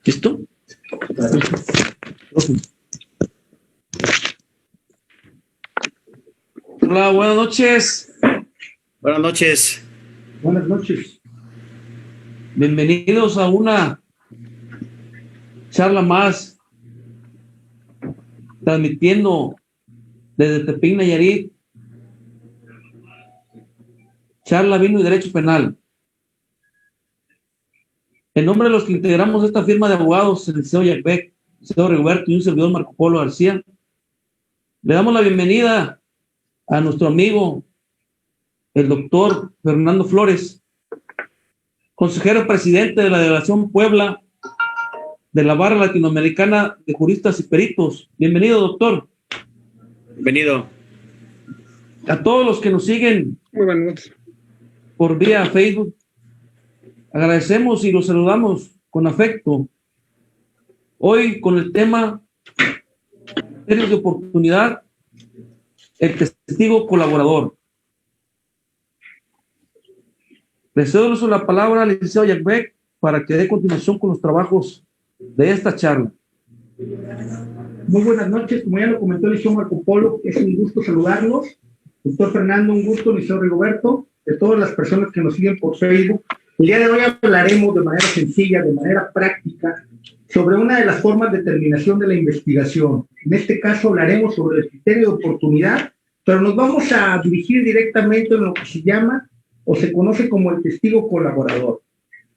¿Listo? Hola, buenas noches. Buenas noches. Buenas noches. Bienvenidos a una charla más, transmitiendo desde Tepic, Nayarit. Charla Vino y Derecho Penal. En nombre de los que integramos esta firma de abogados, el licenciado Jack Beck, el licenciado Rigoberto y un servidor Marco Polo García, le damos la bienvenida a nuestro amigo, el doctor Fernando Flores, consejero presidente de la Delegación Puebla de la Barra Latinoamericana de Juristas y Peritos. Bienvenido, doctor. Bienvenido. A todos los que nos siguen Muy buenas noches. Por vía Facebook, agradecemos y los saludamos con afecto. Hoy con el tema criterios de oportunidad, el testigo colaborador. Le cedo la palabra al licenciado Jack Beck para que dé continuación con los trabajos de esta charla. Muy buenas noches, como ya lo comentó el licenciado Marco Polo, es un gusto saludarlos. Doctor Fernando, un gusto, licenciado Rigoberto, de todas las personas que nos siguen por Facebook. El día de hoy hablaremos de manera sencilla, de manera práctica, sobre una de las formas de terminación de la investigación. En este caso hablaremos sobre el criterio de oportunidad, pero nos vamos a dirigir directamente en lo que se llama o se conoce como el testigo colaborador.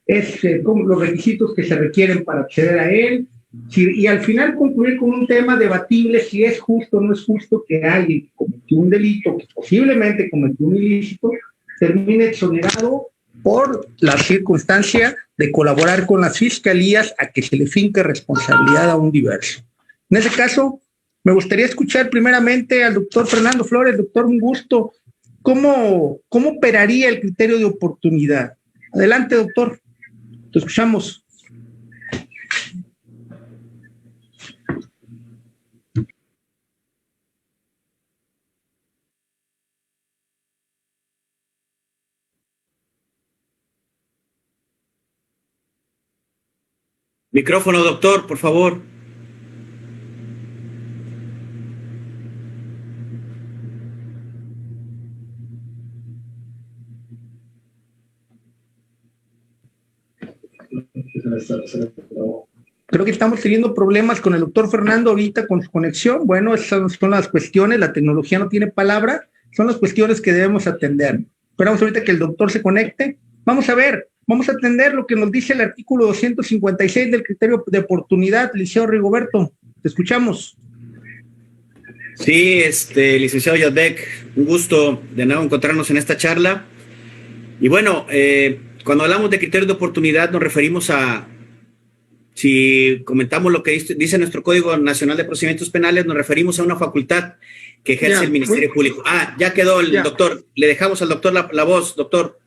Es como los requisitos que se requieren para acceder a él, y al final concluir con un tema debatible si es justo o no es justo que alguien que cometió un delito, que posiblemente cometió un ilícito, termine exonerado por la circunstancia de colaborar con las fiscalías a que se le finque responsabilidad a un diverso. En ese caso, me gustaría escuchar primeramente al doctor Fernando Flores. Doctor, un gusto. ¿Cómo operaría el criterio de oportunidad? Adelante, doctor. Te escuchamos. Micrófono, doctor, por favor. Creo que estamos teniendo problemas con el doctor Fernando ahorita con su conexión. Bueno, esas son las cuestiones, la tecnología no tiene palabra, son las cuestiones que debemos atender. Esperamos ahorita que el doctor se conecte. Vamos a ver, vamos a atender lo que nos dice el artículo 256 del criterio de oportunidad, licenciado Rigoberto. Te escuchamos. Sí, licenciado Yadek, un gusto de nuevo encontrarnos en esta charla. Y bueno, cuando hablamos de criterio de oportunidad nos referimos a, si comentamos lo que dice nuestro Código Nacional de Procedimientos Penales, nos referimos a una facultad que ejerce el Ministerio Público. Ya quedó el doctor. Le dejamos al doctor la voz, doctor.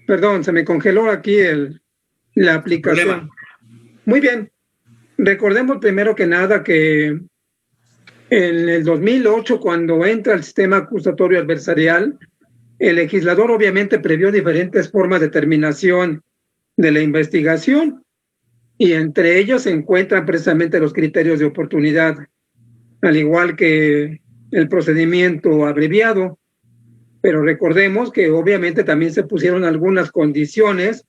Perdón, se me congeló aquí la aplicación. Problema. Muy bien. Recordemos primero que nada que en el 2008, cuando entra el sistema acusatorio adversarial, el legislador obviamente previó diferentes formas de terminación de la investigación y entre ellos se encuentran precisamente los criterios de oportunidad, al igual que el procedimiento abreviado. Pero recordemos que obviamente también se pusieron algunas condiciones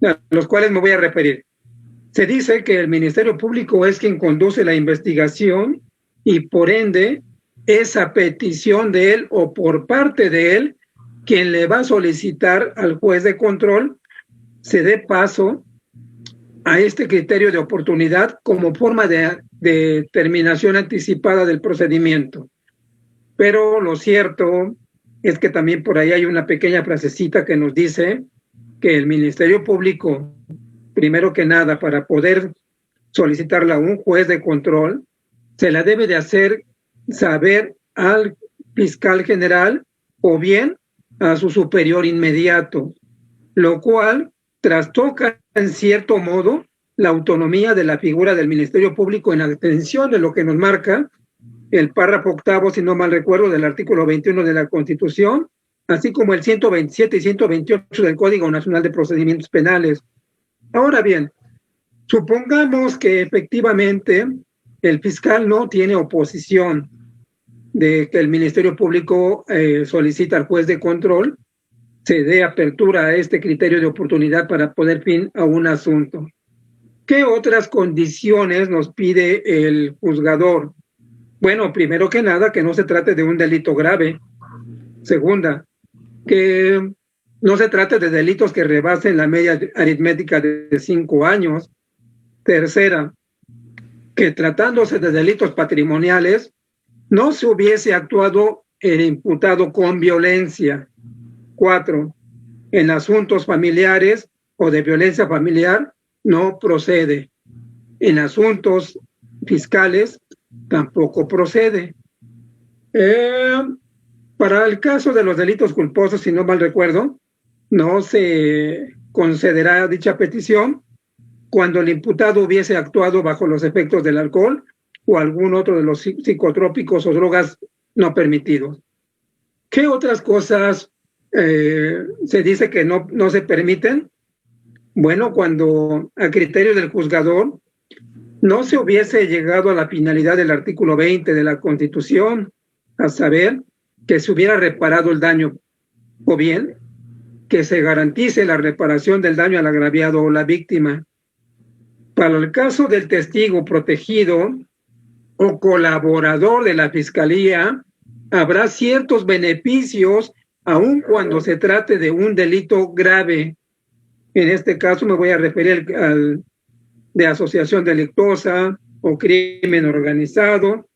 a los cuales me voy a referir. Se dice que el Ministerio Público es quien conduce la investigación y por ende es a petición de él o por parte de él quien le va a solicitar al juez de control se dé paso a este criterio de oportunidad como forma de terminación anticipada del procedimiento. Pero lo cierto es que también por ahí hay una pequeña frasecita que nos dice que el Ministerio Público, primero que nada, para poder solicitarla a un juez de control, se la debe de hacer saber al fiscal general o bien a su superior inmediato, lo cual trastoca en cierto modo la autonomía de la figura del Ministerio Público en atención de lo que nos marca el párrafo octavo, si no mal recuerdo, del artículo 21 de la Constitución, así como el 127 y 128 del Código Nacional de Procedimientos Penales. Ahora bien, supongamos que efectivamente el fiscal no tiene oposición de que el Ministerio Público solicita al juez de control se dé apertura a este criterio de oportunidad para poner fin a un asunto. ¿Qué otras condiciones nos pide el juzgador? Bueno, primero que nada, que no se trate de un delito grave. Segunda, que no se trate de delitos que rebasen la media aritmética de 5 años. Tercera, que tratándose de delitos patrimoniales, no se hubiese actuado el imputado con violencia. 4, en asuntos familiares o de violencia familiar no procede. En asuntos fiscales tampoco procede. Para el caso de los delitos culposos, si no mal recuerdo, no se concederá dicha petición cuando el imputado hubiese actuado bajo los efectos del alcohol o algún otro de los psicotrópicos o drogas no permitidos. ¿Qué otras cosas se dice que no se permiten? Bueno, cuando a criterio del juzgador no se hubiese llegado a la finalidad del artículo 20 de la Constitución, a saber, que se hubiera reparado el daño, o bien que se garantice la reparación del daño al agraviado o la víctima. Para el caso del testigo protegido o colaborador de la Fiscalía, habrá ciertos beneficios aun cuando se trate de un delito grave. En este caso me voy a referir al de asociación delictuosa o crimen organizado,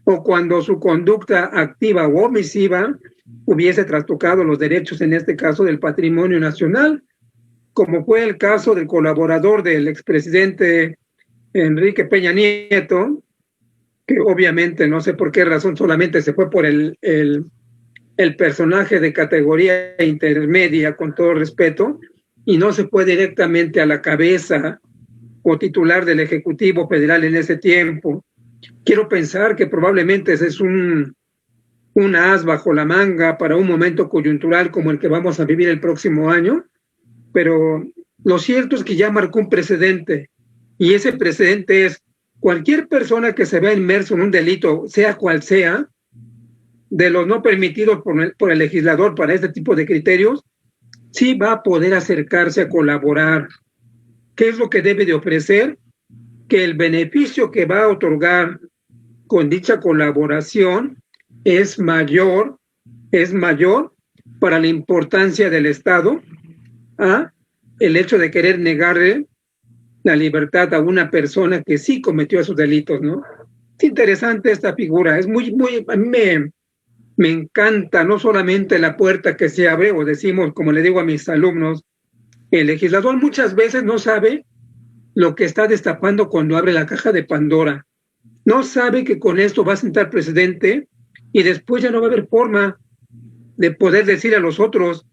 o cuando su conducta activa o omisiva hubiese trastocado los derechos, en este caso, del patrimonio nacional, como fue el caso del colaborador del expresidente Enrique Peña Nieto, que obviamente no sé por qué razón solamente se fue por el personaje de categoría intermedia, con todo respeto, y no se fue directamente a la cabeza o titular del Ejecutivo Federal en ese tiempo. Quiero pensar que probablemente ese es un as bajo la manga para un momento coyuntural como el que vamos a vivir el próximo año, pero lo cierto es que ya marcó un precedente, y ese precedente es cualquier persona que se vea inmerso en un delito, sea cual sea, de los no permitidos por el legislador para este tipo de criterios, sí va a poder acercarse a colaborar. ¿Qué es lo que debe de ofrecer? Que el beneficio que va a otorgar con dicha colaboración es mayor para la importancia del Estado a el hecho de querer negarle la libertad a una persona que sí cometió esos delitos, ¿no? Es interesante esta figura, es muy, a mí me encanta no solamente la puerta que se abre, o decimos, como le digo a mis alumnos, el legislador muchas veces no sabe lo que está destapando cuando abre la caja de Pandora. No sabe que con esto va a sentar precedente y después ya no va a haber forma de poder decir a los otros,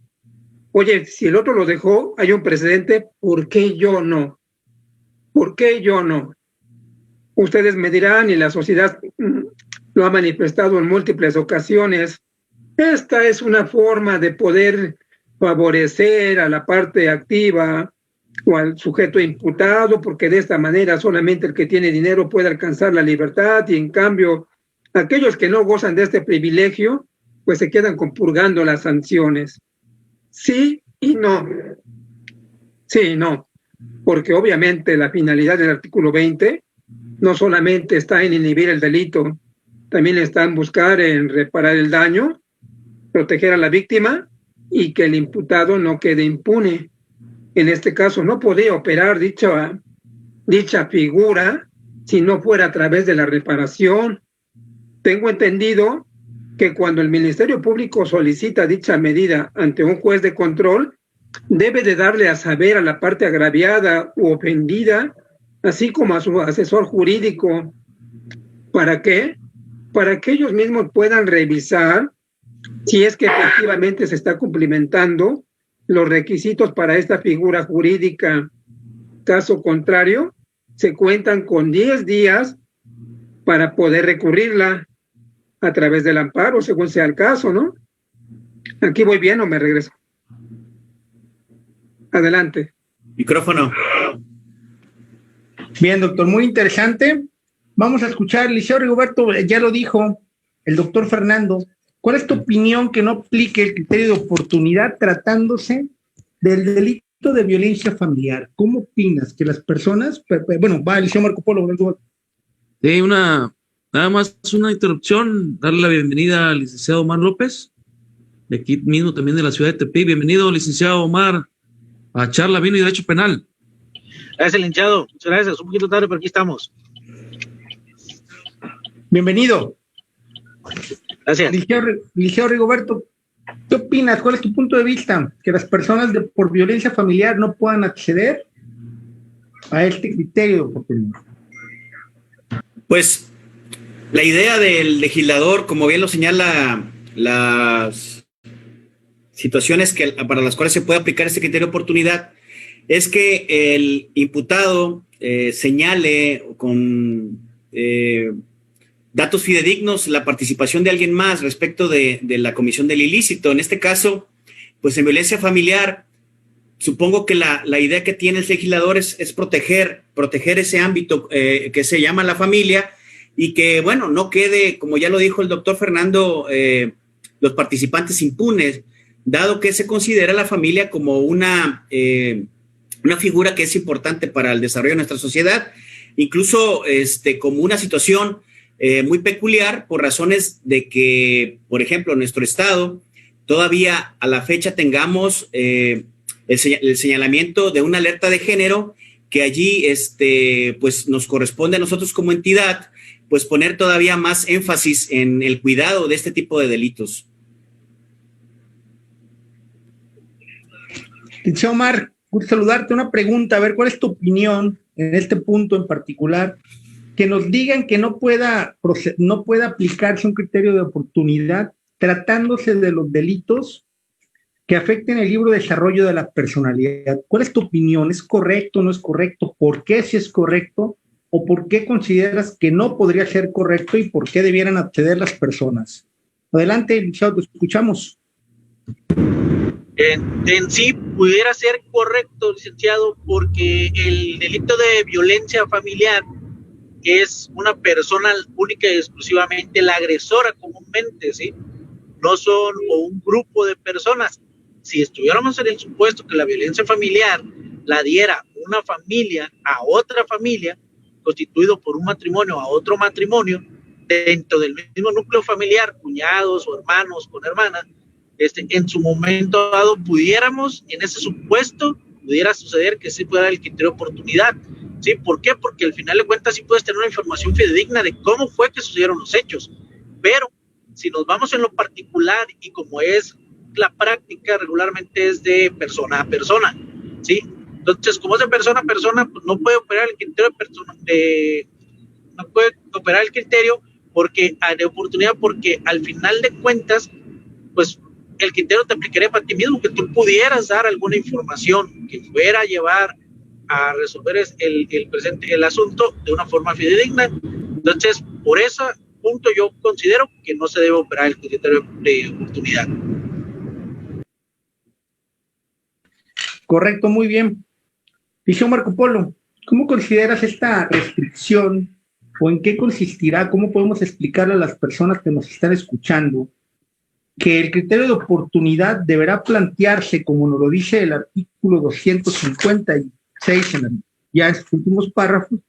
oye, si el otro lo dejó, hay un precedente, ¿por qué yo no? ¿Por qué yo no? Ustedes me dirán, y la sociedad lo ha manifestado en múltiples ocasiones, esta es una forma de poder favorecer a la parte activa o al sujeto imputado, porque de esta manera solamente el que tiene dinero puede alcanzar la libertad, y en cambio aquellos que no gozan de este privilegio pues se quedan compurgando las sanciones. Sí y no. Sí y no, porque obviamente la finalidad del artículo 20 no solamente está en inhibir el delito, también está en buscar en reparar el daño, proteger a la víctima y que el imputado no quede impune. En este caso no podría operar dicha figura si no fuera a través de la reparación. Tengo entendido que cuando el Ministerio Público solicita dicha medida ante un juez de control, debe de darle a saber a la parte agraviada u ofendida, así como a su asesor jurídico. ¿Para qué? Para que ellos mismos puedan revisar si es que efectivamente se está cumplimentando los requisitos para esta figura jurídica. Caso contrario, se cuentan con 10 días para poder recurrirla a través del amparo, según sea el caso, ¿no? ¿Aquí voy bien o me regreso? Adelante. Micrófono. Bien, doctor, muy interesante. Vamos a escuchar, licenciado Rigoberto, ya lo dijo el doctor Fernando. ¿Cuál es tu opinión que no aplique el criterio de oportunidad tratándose del delito de violencia familiar? ¿Cómo opinas que las personas, bueno, va el licenciado Marco Polo? Sí, nada más una interrupción, darle la bienvenida al licenciado Omar López, de aquí mismo también de la ciudad de Tepic. Bienvenido, licenciado Omar, a Charla Vino y Derecho Penal. Gracias, licenciado. Muchas gracias. Un poquito tarde, pero aquí estamos. Bienvenido. Gracias. Licenciado Rigoberto, ¿qué opinas? ¿Cuál es tu punto de vista? Que las personas por violencia familiar no puedan acceder a este criterio de oportunidad. Pues la idea del legislador, como bien lo señala las situaciones para las cuales se puede aplicar este criterio de oportunidad, es que el imputado señale con datos fidedignos la participación de alguien más respecto de la comisión del ilícito. En este caso, pues en violencia familiar, supongo que la idea que tiene el legislador es proteger ese ámbito que se llama la familia, y que, bueno, no quede, como ya lo dijo el doctor Fernando, los participantes impunes, dado que se considera la familia como una figura que es importante para el desarrollo de nuestra sociedad, incluso como una situación muy peculiar, por razones de que, por ejemplo, en nuestro estado todavía a la fecha tengamos el señalamiento de una alerta de género, que allí pues nos corresponde a nosotros como entidad pues poner todavía más énfasis en el cuidado de este tipo de delitos. Licenciado Omar, gusto saludarte. Una pregunta, a ver, ¿cuál es tu opinión en este punto en particular? Que nos digan que no pueda aplicarse un criterio de oportunidad tratándose de los delitos que afecten el libre desarrollo de la personalidad. ¿Cuál es tu opinión? ¿Es correcto o no es correcto? ¿Por qué si es correcto? ¿O por qué consideras que no podría ser correcto y por qué debieran acceder las personas? Adelante, licenciado, te escuchamos. En sí pudiera ser correcto, licenciado, porque el delito de violencia familiar es una persona única y exclusivamente la agresora comúnmente, ¿sí? No son un grupo de personas. Si estuviéramos en el supuesto que la violencia familiar la diera una familia a otra familia, constituido por un matrimonio a otro matrimonio, dentro del mismo núcleo familiar, cuñados o hermanos con hermanas, en su momento dado pudiéramos, en ese supuesto, pudiera suceder que sí pueda dar el criterio de oportunidad. ¿Sí? ¿Por qué? Porque al final de cuentas sí puedes tener una información fidedigna de cómo fue que sucedieron los hechos, pero si nos vamos en lo particular y como es la práctica regularmente es de persona a persona, ¿sí? Entonces, como es de persona a persona, pues no puede operar el criterio no puede operar el criterio porque de oportunidad, porque al final de cuentas, pues el criterio te aplicaría para ti mismo, que tú pudieras dar alguna información que fuera a llevar a resolver el asunto de una forma fidedigna. Entonces, por ese punto yo considero que no se debe operar el criterio de oportunidad. Correcto, muy bien. Licenciado Marco Polo, ¿cómo consideras esta restricción o en qué consistirá? ¿Cómo podemos explicarle a las personas que nos están escuchando que el criterio de oportunidad deberá plantearse, como nos lo dice el artículo 256 ya en sus últimos párrafos,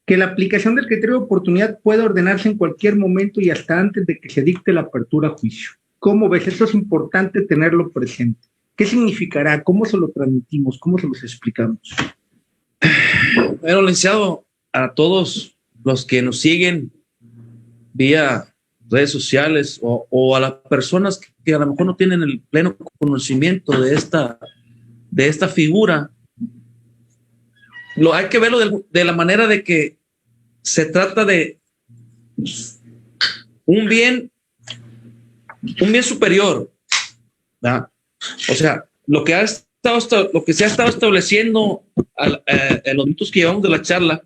que la aplicación del criterio de oportunidad puede ordenarse en cualquier momento y hasta antes de que se dicte la apertura a juicio? ¿Cómo ves? Eso es importante tenerlo presente. ¿Qué significará? ¿Cómo se lo transmitimos? ¿Cómo se los explicamos? Bueno, licenciado, a todos los que nos siguen vía redes sociales o a las personas que a lo mejor no tienen el pleno conocimiento de esta figura, hay que verlo de la manera de que se trata de un bien superior, ¿verdad? O sea, lo que se ha estado estableciendo en los minutos que llevamos de la charla,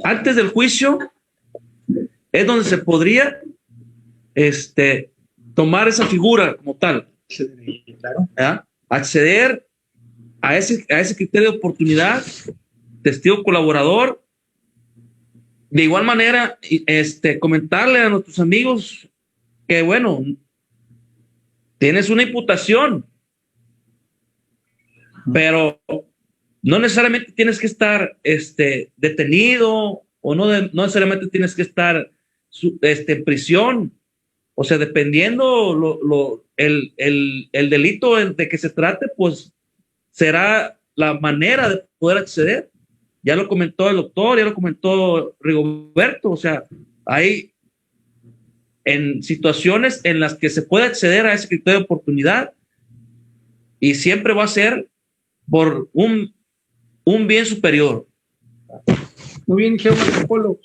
antes del juicio es donde se podría tomar esa figura como tal, Claro. ¿verdad? Acceder a ese criterio de oportunidad, testigo colaborador. De igual manera, comentarle a nuestros amigos que, bueno, tienes una imputación, pero no necesariamente tienes que estar detenido, o no necesariamente tienes que estar en prisión. O sea, dependiendo el delito de que se trate, pues será la manera de poder acceder. Ya lo comentó el doctor, ya lo comentó Rigoberto. O sea, hay en situaciones en las que se puede acceder a ese criterio de oportunidad, y siempre va a ser por un bien superior. Muy bien, Liceo Marco Polo.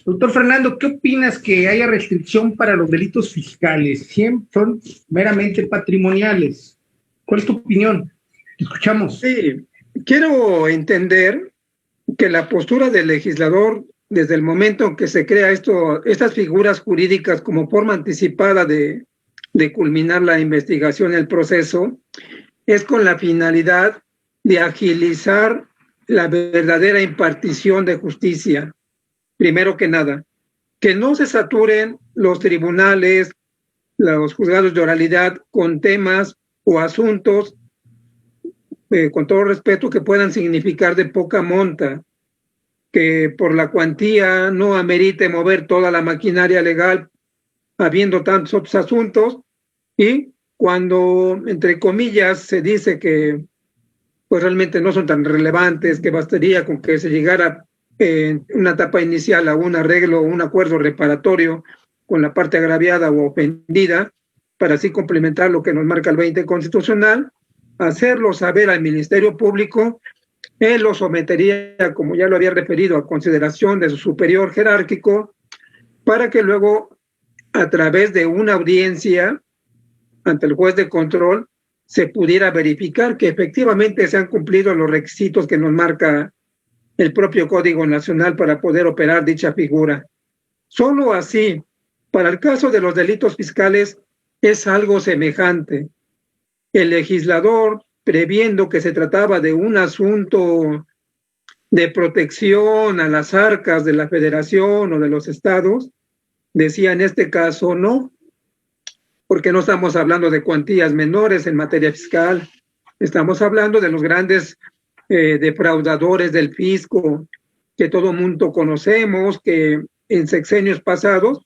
Doctor Fernando, ¿qué opinas que haya restricción para los delitos fiscales? Siempre son meramente patrimoniales. ¿Cuál es tu opinión? Te escuchamos. Sí, quiero entender que la postura del legislador desde el momento en que se crea estas figuras jurídicas como forma anticipada de culminar la investigación, el proceso, es con la finalidad de agilizar la verdadera impartición de justicia. Primero que nada, que no se saturen los tribunales, los juzgados de oralidad con temas o asuntos, con todo respeto, que puedan significar de poca monta, que por la cuantía no amerite mover toda la maquinaria legal habiendo tantos otros asuntos, y cuando, entre comillas, se dice que pues realmente no son tan relevantes, que bastaría con que se llegara en una etapa inicial a un arreglo o un acuerdo reparatorio con la parte agraviada o ofendida, para así complementar lo que nos marca el 20 constitucional, hacerlo saber al Ministerio Público. Él lo sometería, como ya lo había referido, a consideración de su superior jerárquico, para que luego, a través de una audiencia ante el juez de control, se pudiera verificar que efectivamente se han cumplido los requisitos que nos marca el propio Código Nacional para poder operar dicha figura. Solo así, para el caso de los delitos fiscales, es algo semejante. El legislador, previendo que se trataba de un asunto de protección a las arcas de la federación o de los estados, decía en este caso no, porque no estamos hablando de cuantías menores en materia fiscal, estamos hablando de los grandes defraudadores del fisco, que todo mundo conocemos, que en sexenios pasados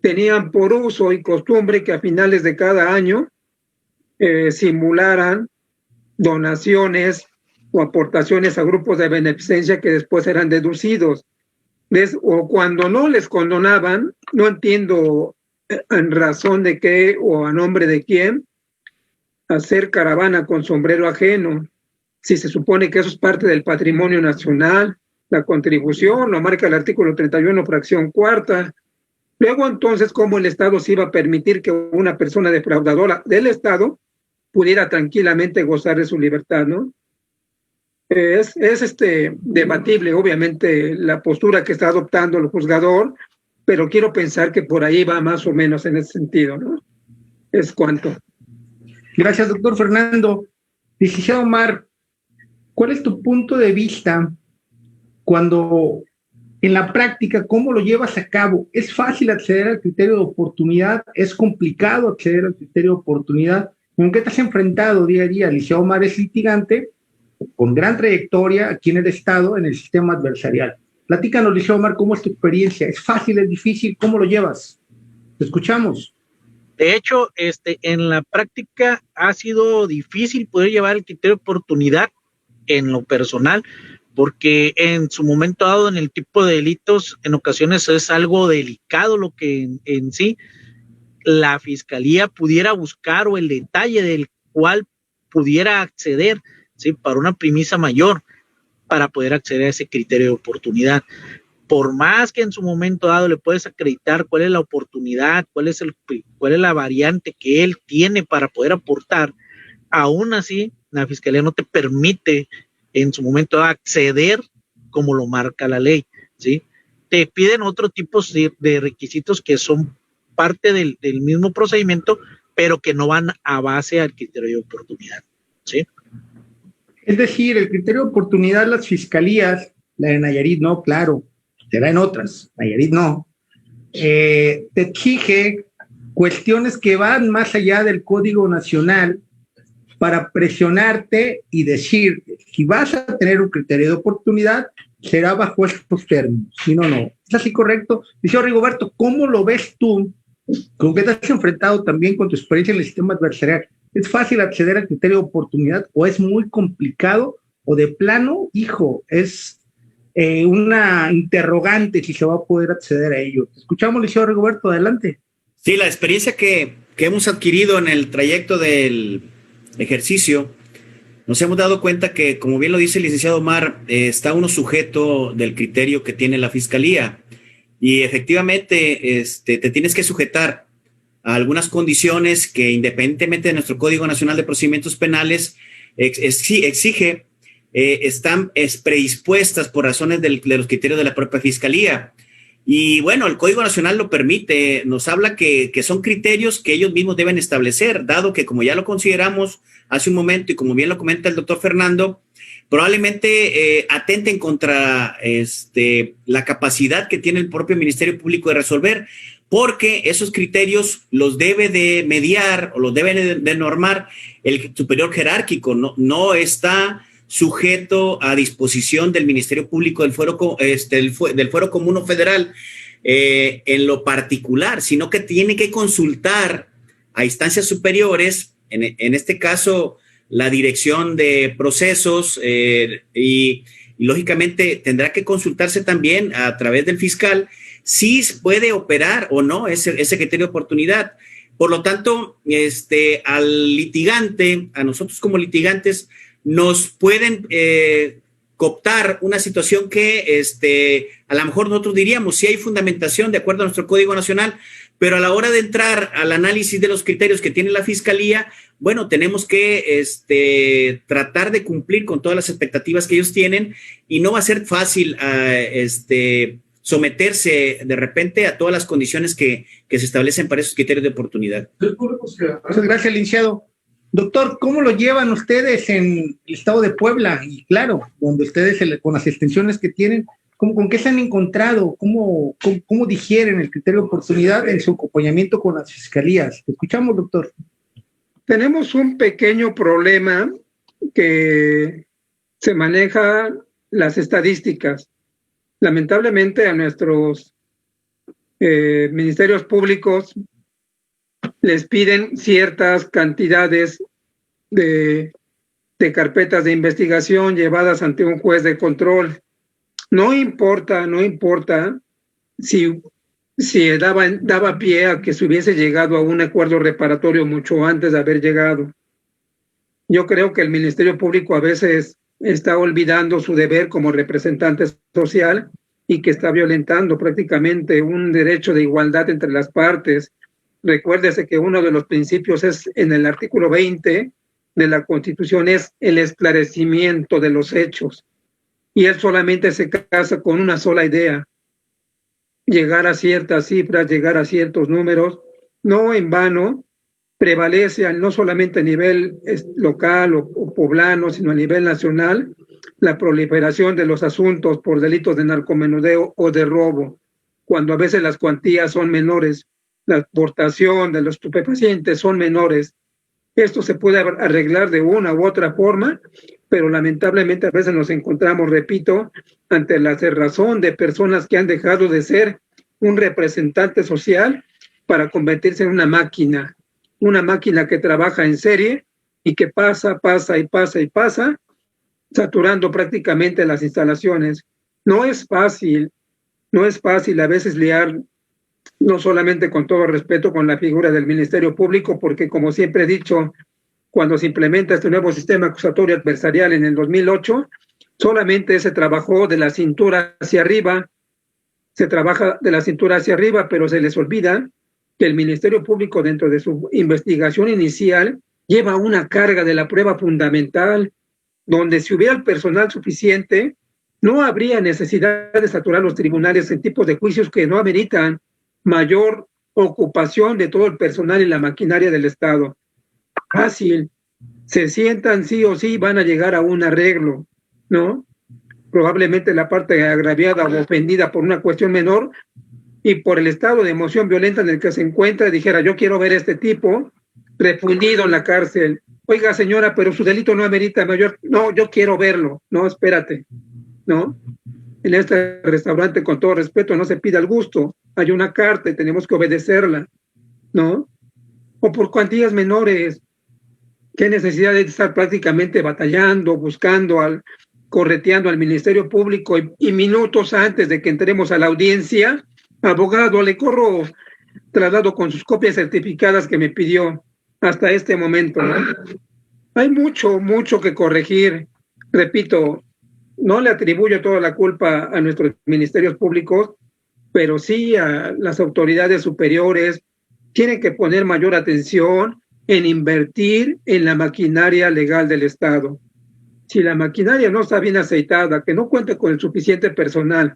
tenían por uso y costumbre que a finales de cada año simularan donaciones o aportaciones a grupos de beneficencia que después eran deducidos. O cuando no les condonaban, no entiendo en razón de qué o a nombre de quién, hacer caravana con sombrero ajeno, si se supone que eso es parte del patrimonio nacional. La contribución lo marca el artículo 31, fracción cuarta. Luego, entonces, ¿cómo el Estado se iba a permitir que una persona defraudadora del Estado pudiera tranquilamente gozar de su libertad, ¿no? Es debatible, obviamente, la postura que está adoptando el juzgador, pero quiero pensar que por ahí va más o menos en ese sentido, ¿no? Es cuanto. Gracias, doctor Fernando. Licenciado Omar, ¿cuál es tu punto de vista cuando en la práctica, cómo lo llevas a cabo? ¿Es fácil acceder al criterio de oportunidad? ¿Es complicado acceder al criterio de oportunidad? ¿Con qué te has enfrentado día a día? Licenciado Omar es litigante con gran trayectoria aquí en el Estado, en el sistema adversarial. Platícanos, licenciado Omar, ¿cómo es tu experiencia? ¿Es fácil, es difícil? ¿Cómo lo llevas? Te escuchamos. De hecho, en la práctica ha sido difícil poder llevar el criterio de oportunidad en lo personal, porque en su momento dado, en el tipo de delitos, en ocasiones es algo delicado lo que en sí la fiscalía pudiera buscar, o el detalle del cual pudiera acceder, ¿sí?, para una premisa mayor, para poder acceder a ese criterio de oportunidad. Por más que en su momento dado le puedes acreditar cuál es la oportunidad, cuál es la variante que él tiene para poder aportar, aún así la fiscalía no te permite en su momento dado acceder como lo marca la ley, ¿sí? Te piden otro tipo de requisitos que son parte del mismo procedimiento, pero que no van a base al criterio de oportunidad, ¿sí? Es decir, el criterio de oportunidad, las fiscalías, la de Nayarit no, claro, será en otras, Nayarit no, te exige cuestiones que van más allá del Código Nacional para presionarte y decir, si vas a tener un criterio de oportunidad, será bajo estos términos, si no, no. ¿Es así correcto? Dice Rigoberto, ¿cómo lo ves tú? ¿Con qué te has enfrentado también con tu experiencia en el sistema adversarial? ¿Es fácil acceder al criterio de oportunidad o es muy complicado o de plano, hijo, es una interrogante si se va a poder acceder a ello? Escuchamos, licenciado Rigoberto, adelante. Sí, la experiencia que hemos adquirido en el trayecto del ejercicio, nos hemos dado cuenta que, como bien lo dice el licenciado Omar, está uno sujeto del criterio que tiene la Fiscalía y efectivamente te tienes que sujetar a algunas condiciones que, independientemente de nuestro Código Nacional de Procedimientos Penales, exige, están predispuestas por razones de los criterios de la propia Fiscalía. Y bueno, el Código Nacional lo permite, nos habla que son criterios que ellos mismos deben establecer, dado que, como ya lo consideramos hace un momento y como bien lo comenta el doctor Fernando, probablemente atenten contra la capacidad que tiene el propio Ministerio Público de resolver, porque esos criterios los debe de mediar o los debe de normar el superior jerárquico, no está sujeto a disposición del Ministerio Público del Fuero Común o Federal en lo particular, sino que tiene que consultar a instancias superiores, en este caso la Dirección de Procesos y lógicamente tendrá que consultarse también a través del fiscal si puede operar o no ese criterio de oportunidad. Por lo tanto, al litigante, a nosotros como litigantes, nos pueden cooptar una situación que a lo mejor nosotros diríamos si hay fundamentación de acuerdo a nuestro Código Nacional, pero a la hora de entrar al análisis de los criterios que tiene la Fiscalía, bueno, tenemos que tratar de cumplir con todas las expectativas que ellos tienen y no va a ser fácil someterse de repente a todas las condiciones que se establecen para esos criterios de oportunidad. Muchas gracias, licenciado. Doctor, ¿cómo lo llevan ustedes en el estado de Puebla? Y claro, donde ustedes con las extensiones que tienen, ¿con qué se han encontrado? ¿Cómo digieren el criterio de oportunidad en su acompañamiento con las fiscalías? Te escuchamos, doctor. Tenemos un pequeño problema que se maneja las estadísticas. Lamentablemente a nuestros ministerios públicos les piden ciertas cantidades de carpetas de investigación llevadas ante un juez de control. No importa si daba pie a que se hubiese llegado a un acuerdo reparatorio mucho antes de haber llegado. Yo creo que el Ministerio Público a veces está olvidando su deber como representante social y que está violentando prácticamente un derecho de igualdad entre las partes. Recuérdese que uno de los principios es en el artículo 20 de la Constitución es el esclarecimiento de los hechos. Y él solamente se casa con una sola idea: llegar a ciertas cifras, llegar a ciertos números. No en vano prevalece no solamente a nivel local o poblano, sino a nivel nacional, la proliferación de los asuntos por delitos de narcomenudeo o de robo, cuando a veces las cuantías son menores, la exportación de los estupefacientes son menores. Esto se puede arreglar de una u otra forma, pero lamentablemente a veces nos encontramos, repito, ante la cerrazón de personas que han dejado de ser un representante social para convertirse en una máquina que trabaja en serie y que pasa, saturando prácticamente las instalaciones. No es fácil a veces liar, no solamente con todo respeto, con la figura del Ministerio Público, porque como siempre he dicho, cuando se implementa este nuevo sistema acusatorio adversarial en el 2008, solamente se trabajó de la cintura hacia arriba, pero se les olvida que el Ministerio Público, dentro de su investigación inicial, lleva una carga de la prueba fundamental, donde si hubiera el personal suficiente, no habría necesidad de saturar los tribunales en tipos de juicios que no ameritan mayor ocupación de todo el personal y la maquinaria del Estado. Fácil. Se sientan sí o sí, van a llegar a un arreglo, ¿no? Probablemente la parte agraviada o ofendida por una cuestión menor y por el estado de emoción violenta en el que se encuentra, dijera, yo quiero ver a este tipo refundido en la cárcel. Oiga, señora, pero su delito no amerita mayor. No, yo quiero verlo. No, espérate, ¿no? En este restaurante, con todo respeto, no se pide al gusto. Hay una carta y tenemos que obedecerla, ¿no? O por cuantías menores. ¿Qué necesidad de estar prácticamente batallando, buscando, correteando al Ministerio Público y minutos antes de que entremos a la audiencia? Abogado, le corro traslado con sus copias certificadas que me pidió hasta este momento, ¿no? Hay mucho que corregir. Repito, no le atribuyo toda la culpa a nuestros ministerios públicos, pero sí a las autoridades superiores. Tienen que poner mayor atención en invertir en la maquinaria legal del Estado. Si la maquinaria no está bien aceitada, que no cuenta con el suficiente personal,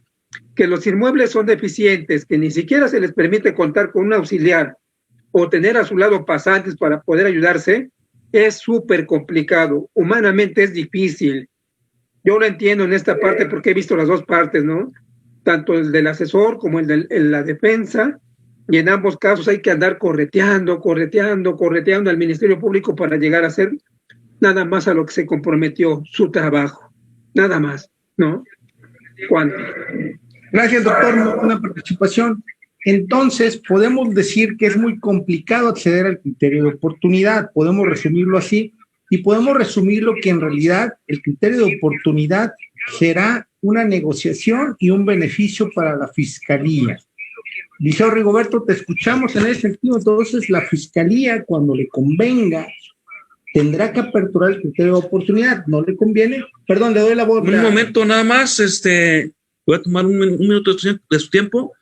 que los inmuebles son deficientes, que ni siquiera se les permite contar con un auxiliar o tener a su lado pasantes para poder ayudarse, es súper complicado. Humanamente es difícil. Yo lo entiendo en esta parte porque he visto las dos partes, ¿no? Tanto el del asesor como el de la defensa. Y en ambos casos hay que andar correteando al Ministerio Público para llegar a hacer nada más a lo que se comprometió, su trabajo. Nada más, ¿no? ¿Cuánto? Gracias, doctor. Muy buena participación. Entonces, podemos decir que es muy complicado acceder al criterio de oportunidad. Podemos resumirlo así y podemos resumirlo que en realidad el criterio de oportunidad será una negociación y un beneficio para la Fiscalía. Liceo Rigoberto, te escuchamos en ese sentido. Entonces, la Fiscalía, cuando le convenga, tendrá que aperturar el criterio de oportunidad. ¿No le conviene? Perdón, le doy la voz. Un momento nada más, voy a tomar un minuto de su tiempo.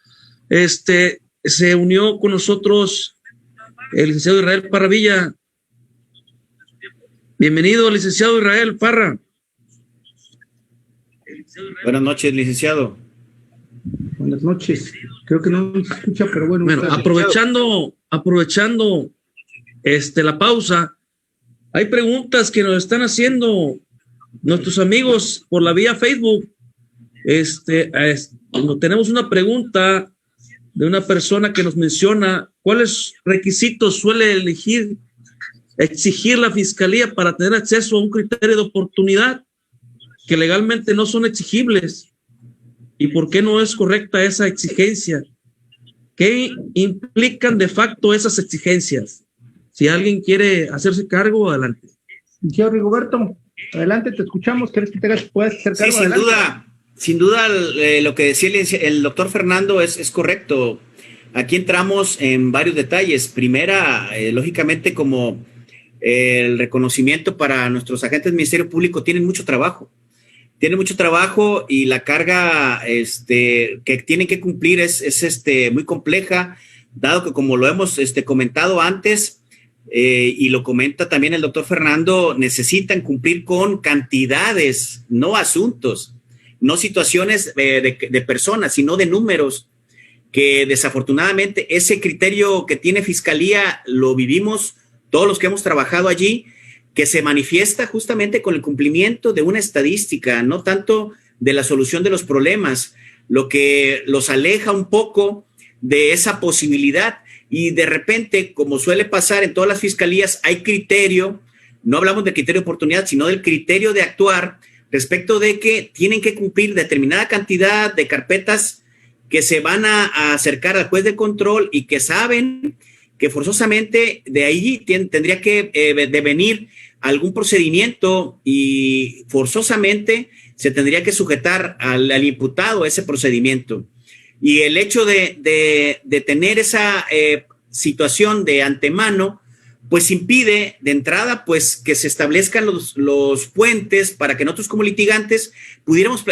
Se unió con nosotros el licenciado Israel Parra Villa. Bienvenido, licenciado Israel Parra. Buenas noches, licenciado. Buenas noches. Creo que no se escucha, pero bueno. Bueno, aprovechando la pausa, hay preguntas que nos están haciendo nuestros amigos por la vía Facebook. Tenemos una pregunta de una persona que nos menciona cuáles requisitos suele exigir la Fiscalía para tener acceso a un criterio de oportunidad que legalmente no son exigibles. ¿Y por qué no es correcta esa exigencia? ¿Qué implican de facto esas exigencias? Si alguien quiere hacerse cargo, adelante. Licenciado Rigoberto, adelante, te escuchamos. ¿Crees que puedas hacer cargo? Sí, sin duda, lo que decía el doctor Fernando es correcto. Aquí entramos en varios detalles. Primera, lógicamente, como el reconocimiento para nuestros agentes del Ministerio Público, tienen mucho trabajo. Y la carga que tienen que cumplir es muy compleja, dado que, como lo hemos comentado antes, y lo comenta también el doctor Fernando, necesitan cumplir con cantidades, no asuntos, no situaciones de personas, sino de números, que desafortunadamente ese criterio que tiene Fiscalía lo vivimos todos los que hemos trabajado allí, que se manifiesta justamente con el cumplimiento de una estadística, no tanto de la solución de los problemas, lo que los aleja un poco de esa posibilidad. Y de repente, como suele pasar en todas las fiscalías, hay criterio, no hablamos del criterio de oportunidad, sino del criterio de actuar respecto de que tienen que cumplir determinada cantidad de carpetas que se van a acercar al juez de control y que saben que forzosamente de ahí tendría que devenir algún procedimiento y forzosamente se tendría que sujetar al imputado a ese procedimiento. Y el hecho de tener esa situación de antemano, pues impide de entrada pues que se establezcan los puentes para que nosotros como litigantes pudiéramos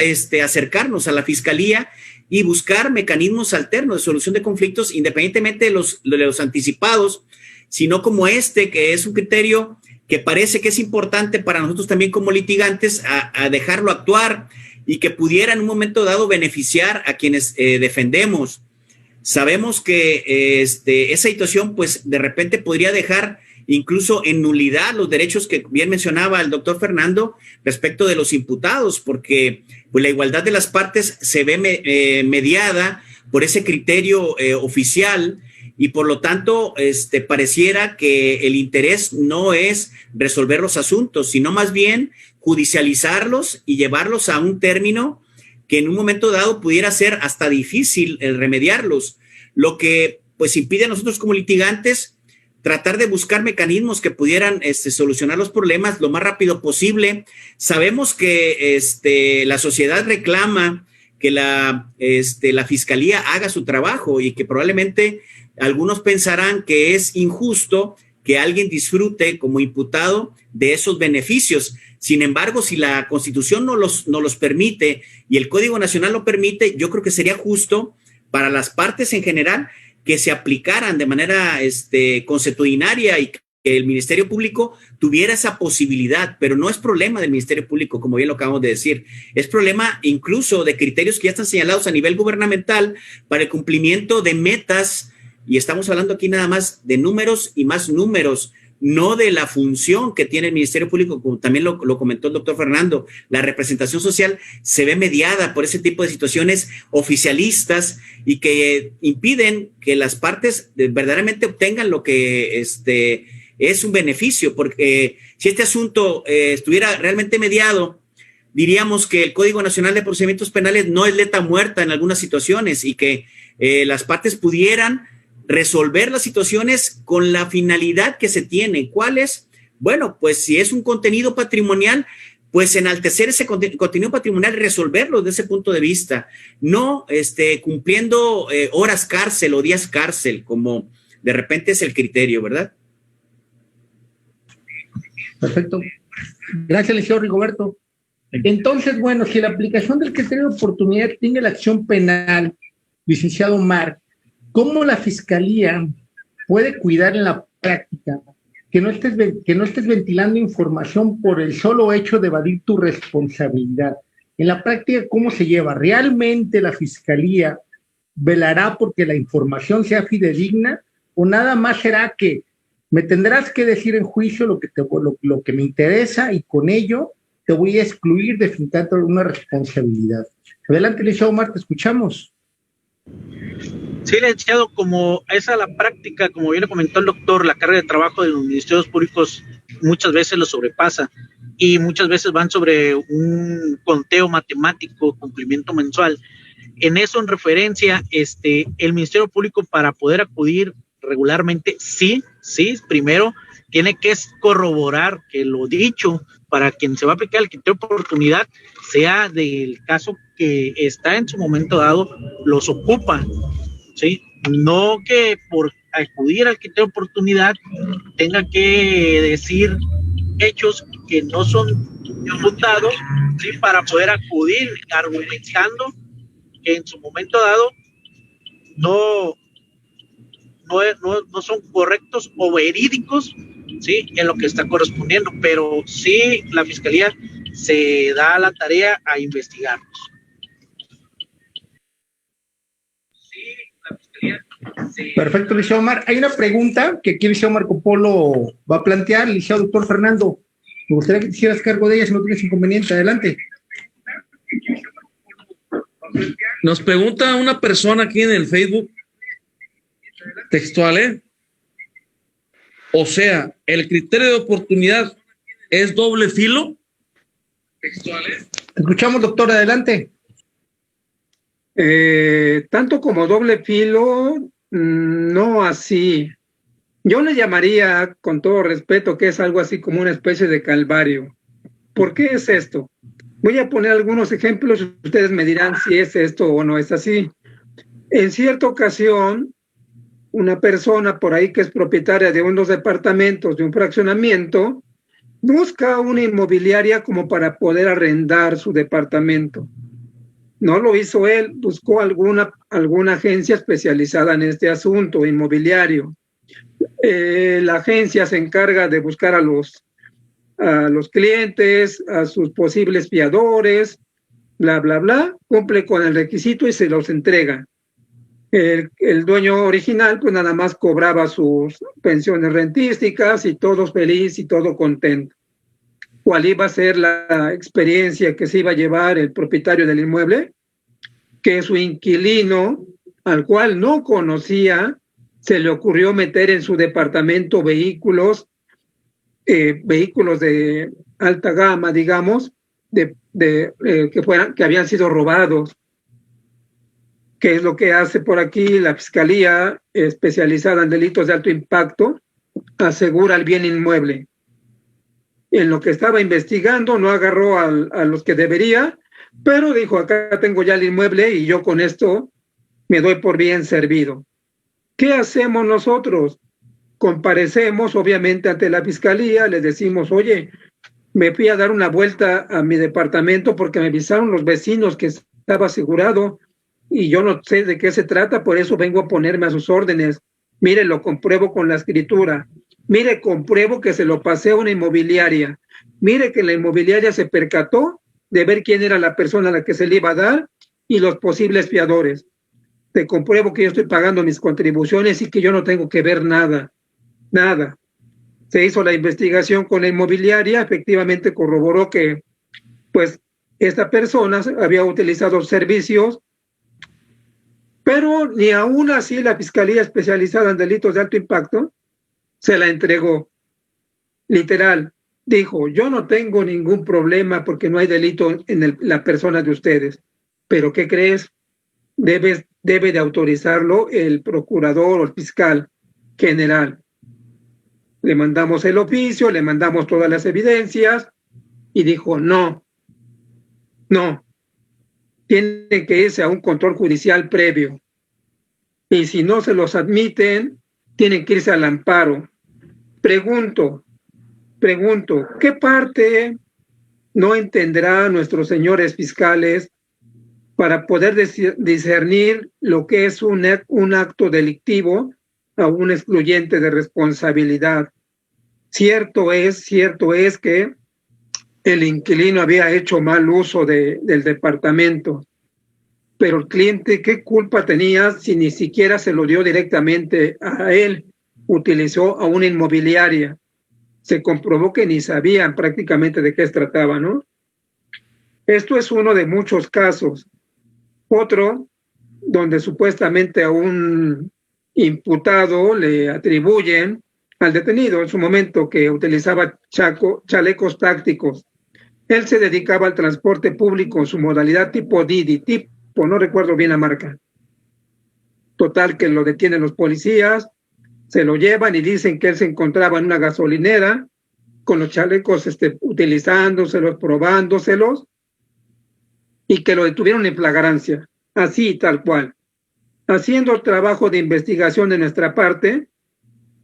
acercarnos a la Fiscalía y buscar mecanismos alternos de solución de conflictos independientemente de los anticipados, sino como que es un criterio que parece que es importante para nosotros también como litigantes a dejarlo actuar y que pudiera en un momento dado beneficiar a quienes defendemos. Sabemos que esa situación, pues, de repente podría dejar incluso en nulidad los derechos que bien mencionaba el doctor Fernando respecto de los imputados, porque pues, la igualdad de las partes se ve mediada por ese criterio oficial y por lo tanto pareciera que el interés no es resolver los asuntos, sino más bien judicializarlos y llevarlos a un término que en un momento dado pudiera ser hasta difícil remediarlos, lo que pues impide a nosotros como litigantes tratar de buscar mecanismos que pudieran solucionar los problemas lo más rápido posible. Sabemos que la sociedad reclama que la fiscalía haga su trabajo y que probablemente algunos pensarán que es injusto que alguien disfrute como imputado de esos beneficios. Sin embargo, si la Constitución no los permite y el Código Nacional lo permite, yo creo que sería justo para las partes en general que se aplicaran de manera consuetudinaria y que el Ministerio Público tuviera esa posibilidad, pero no es problema del Ministerio Público, como bien lo acabamos de decir, es problema incluso de criterios que ya están señalados a nivel gubernamental para el cumplimiento de metas, y estamos hablando aquí nada más de números y más números, no de la función que tiene el Ministerio Público, como también lo comentó el doctor Fernando. La representación social se ve mediada por ese tipo de situaciones oficialistas y que impiden que las partes verdaderamente obtengan lo que es un beneficio, porque si este asunto estuviera realmente mediado, diríamos que el Código Nacional de Procedimientos Penales no es letra muerta en algunas situaciones y que las partes pudieran resolver las situaciones con la finalidad que se tiene. ¿Cuál es? Bueno, pues si es un contenido patrimonial, pues enaltecer ese contenido patrimonial y resolverlo desde ese punto de vista, no cumpliendo horas cárcel o días cárcel, como de repente es el criterio, ¿verdad? Perfecto. Gracias, licenciado Rigoberto. Entonces, bueno, si la aplicación del criterio de oportunidad tiene la acción penal, licenciado Omar, ¿cómo la Fiscalía puede cuidar en la práctica que no estés ventilando información por el solo hecho de evadir tu responsabilidad? En la práctica, ¿cómo se lleva? ¿Realmente la Fiscalía velará porque la información sea fidedigna o nada más será que me tendrás que decir en juicio lo que me interesa y con ello te voy a excluir definitivamente una responsabilidad? Adelante, licenciado Omar, te escuchamos. Sí, licenciado, como esa la práctica, como bien comentó el doctor, la carga de trabajo de los ministerios públicos muchas veces lo sobrepasa y muchas veces van sobre un conteo matemático, cumplimiento mensual. En eso, en referencia, el Ministerio Público para poder acudir regularmente, sí, primero tiene que corroborar que lo dicho para quien se va a aplicar el criterio de oportunidad sea del caso que está en su momento dado, los ocupa, ¿sí? No que por acudir al criterio de oportunidad tenga que decir hechos que no son imputados, ¿sí? Para poder acudir argumentando que en su momento dado no son correctos o verídicos, ¿sí? En lo que está correspondiendo, pero sí la Fiscalía se da la tarea a investigarlos. Perfecto, licenciado Omar. Hay una pregunta que aquí el licenciado Marco Polo va a plantear. Licenciado doctor Fernando, me gustaría que te hicieras cargo de ella si no tienes inconveniente. Adelante. Nos pregunta una persona aquí en el Facebook, textual, o sea, ¿el criterio de oportunidad es doble filo? Textual, Te escuchamos, doctor, adelante. Tanto como doble filo, no así. Yo le llamaría, con todo respeto, que es algo así como una especie de calvario. ¿Por qué es esto? Voy a poner algunos ejemplos, ustedes me dirán si es esto o no es así. En cierta ocasión, una persona por ahí que es propietaria de unos departamentos de un fraccionamiento, busca una inmobiliaria como para poder arrendar su departamento. No lo hizo él, buscó alguna agencia especializada en este asunto inmobiliario. La agencia se encarga de buscar a los clientes, a sus posibles fiadores, bla, bla, bla, cumple con el requisito y se los entrega. El dueño original pues nada más cobraba sus pensiones rentísticas y todos feliz y todo contento. ¿Cuál iba a ser la experiencia que se iba a llevar el propietario del inmueble? Que su inquilino, al cual no conocía, se le ocurrió meter en su departamento vehículos de alta gama, digamos, que habían sido robados. ¿Qué es lo que hace por aquí la Fiscalía especializada en delitos de alto impacto? Asegura el bien inmueble. En lo que estaba investigando no agarró a los que debería, pero dijo, acá tengo ya el inmueble y yo con esto me doy por bien servido. ¿Qué hacemos nosotros? Comparecemos obviamente ante la Fiscalía, le decimos, oye, me fui a dar una vuelta a mi departamento porque me avisaron los vecinos que estaba asegurado y yo no sé de qué se trata, por eso vengo a ponerme a sus órdenes. Mire, lo compruebo con la escritura. Mire, compruebo que se lo pasé a una inmobiliaria. Mire que la inmobiliaria se percató de ver quién era la persona a la que se le iba a dar y los posibles fiadores. Te compruebo que yo estoy pagando mis contribuciones y que yo no tengo que ver nada. Nada. Se hizo la investigación con la inmobiliaria, efectivamente corroboró que pues esta persona había utilizado servicios, pero ni aún así la Fiscalía especializada en delitos de alto impacto se la entregó. Literal, dijo, yo no tengo ningún problema porque no hay delito en la persona de ustedes, pero ¿qué crees? Debe de autorizarlo el procurador o el fiscal general. Le mandamos el oficio, le mandamos todas las evidencias y dijo, no, tiene que irse a un control judicial previo. Y si no se los admiten, tienen que irse al amparo. Pregunto, ¿qué parte no entenderán nuestros señores fiscales para poder discernir lo que es un acto delictivo a un excluyente de responsabilidad? Cierto es que el inquilino había hecho mal uso del departamento, pero el cliente, ¿qué culpa tenía si ni siquiera se lo dio directamente a él? Utilizó a una inmobiliaria. Se comprobó que ni sabían prácticamente de qué se trataba, ¿no? Esto es uno de muchos casos. Otro, donde supuestamente a un imputado le atribuyen al detenido en su momento que utilizaba chalecos tácticos. Él se dedicaba al transporte público en su modalidad tipo Didi, no recuerdo bien la marca. Total, que lo detienen los policías, se lo llevan y dicen que él se encontraba en una gasolinera con los chalecos utilizándoselos, probándoselos, y que lo detuvieron en flagrancia, así tal cual. Haciendo el trabajo de investigación de nuestra parte,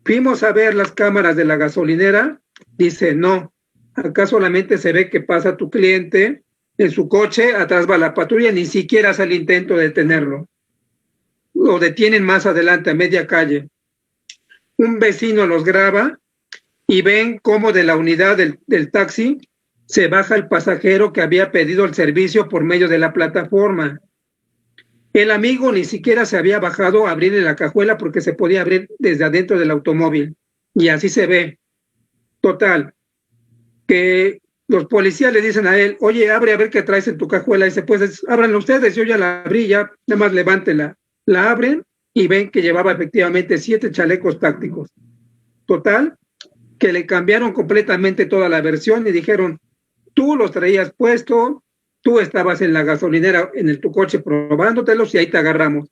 fuimos a ver las cámaras de la gasolinera, dice, no, acá solamente se ve que pasa tu cliente en su coche, atrás va la patrulla, ni siquiera hace el intento de detenerlo. Lo detienen más adelante, a media calle. Un vecino los graba y ven cómo de la unidad del taxi se baja el pasajero que había pedido el servicio por medio de la plataforma. El amigo ni siquiera se había bajado a abrirle la cajuela porque se podía abrir desde adentro del automóvil. Y así se ve. Total, que los policías le dicen a él, oye, abre a ver qué traes en tu cajuela. Y dice, pues ábranla ustedes, yo ya la abrí, ya nada más levántela. La abren y ven que llevaba efectivamente 7 chalecos tácticos. Total, que le cambiaron completamente toda la versión y dijeron, tú los traías puesto, tú estabas en la gasolinera, tu coche probándotelos y ahí te agarramos.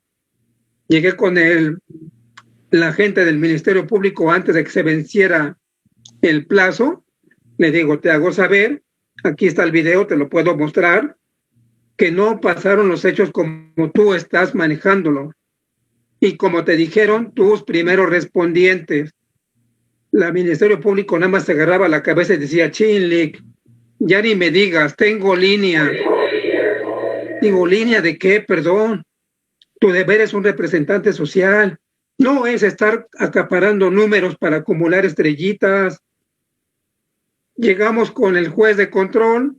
Llegué con la agente del Ministerio Público antes de que se venciera el plazo. Le digo, te hago saber, aquí está el video, te lo puedo mostrar, que no pasaron los hechos como tú estás manejándolo. Y como te dijeron tus primeros respondientes, el Ministerio Público nada más se agarraba la cabeza y decía, Chinlic, ya ni me digas, tengo línea. Digo, ¿línea de qué? Perdón. Tu deber es un representante social. No es estar acaparando números para acumular estrellitas. Llegamos con el juez de control.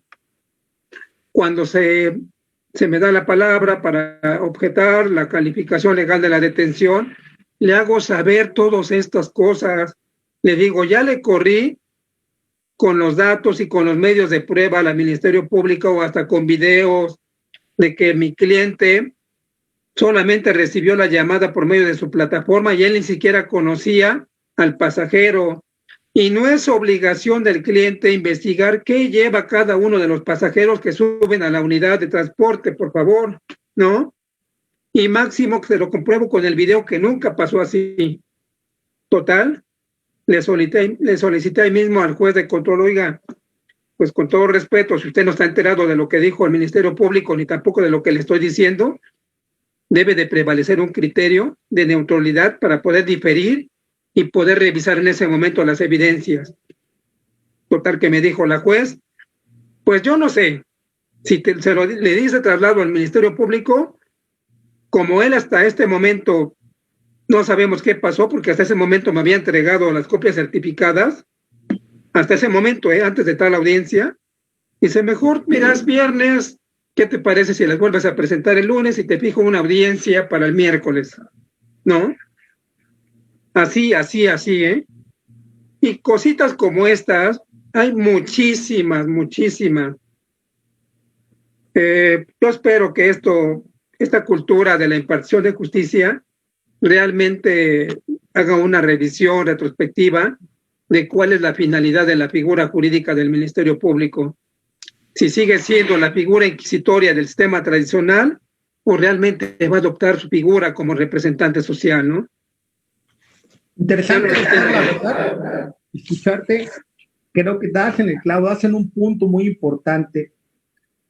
Cuando se se me da la palabra para objetar la calificación legal de la detención, le hago saber todas estas cosas, le digo, ya le corrí con los datos y con los medios de prueba al Ministerio Público o hasta con videos de que mi cliente solamente recibió la llamada por medio de su plataforma y él ni siquiera conocía al pasajero. Y no es obligación del cliente investigar qué lleva cada uno de los pasajeros que suben a la unidad de transporte, por favor, ¿no? Y máximo que se lo compruebo con el video que nunca pasó así. Total, le solicité ahí mismo al juez de control, oiga, pues con todo respeto, si usted no está enterado de lo que dijo el Ministerio Público, ni tampoco de lo que le estoy diciendo, debe de prevalecer un criterio de neutralidad para poder diferir y poder revisar en ese momento las evidencias. Total que me dijo la juez, pues yo no sé, si le dice traslado al Ministerio Público, como él hasta este momento no sabemos qué pasó, porque hasta ese momento me había entregado las copias certificadas, hasta ese momento, antes de tal audiencia, dice, mejor, mira, es viernes, ¿qué te parece si las vuelves a presentar el lunes y te fijo una audiencia para el miércoles? ¿No? Así, ¿eh? Y cositas como estas, hay muchísimas. Yo espero que esta cultura de la impartición de justicia realmente haga una revisión retrospectiva de cuál es la finalidad de la figura jurídica del Ministerio Público. Si sigue siendo la figura inquisitoria del sistema tradicional o realmente va a adoptar su figura como representante social, ¿no? Interesante, la verdad, escucharte, creo que das en el clavo, hacen un punto muy importante.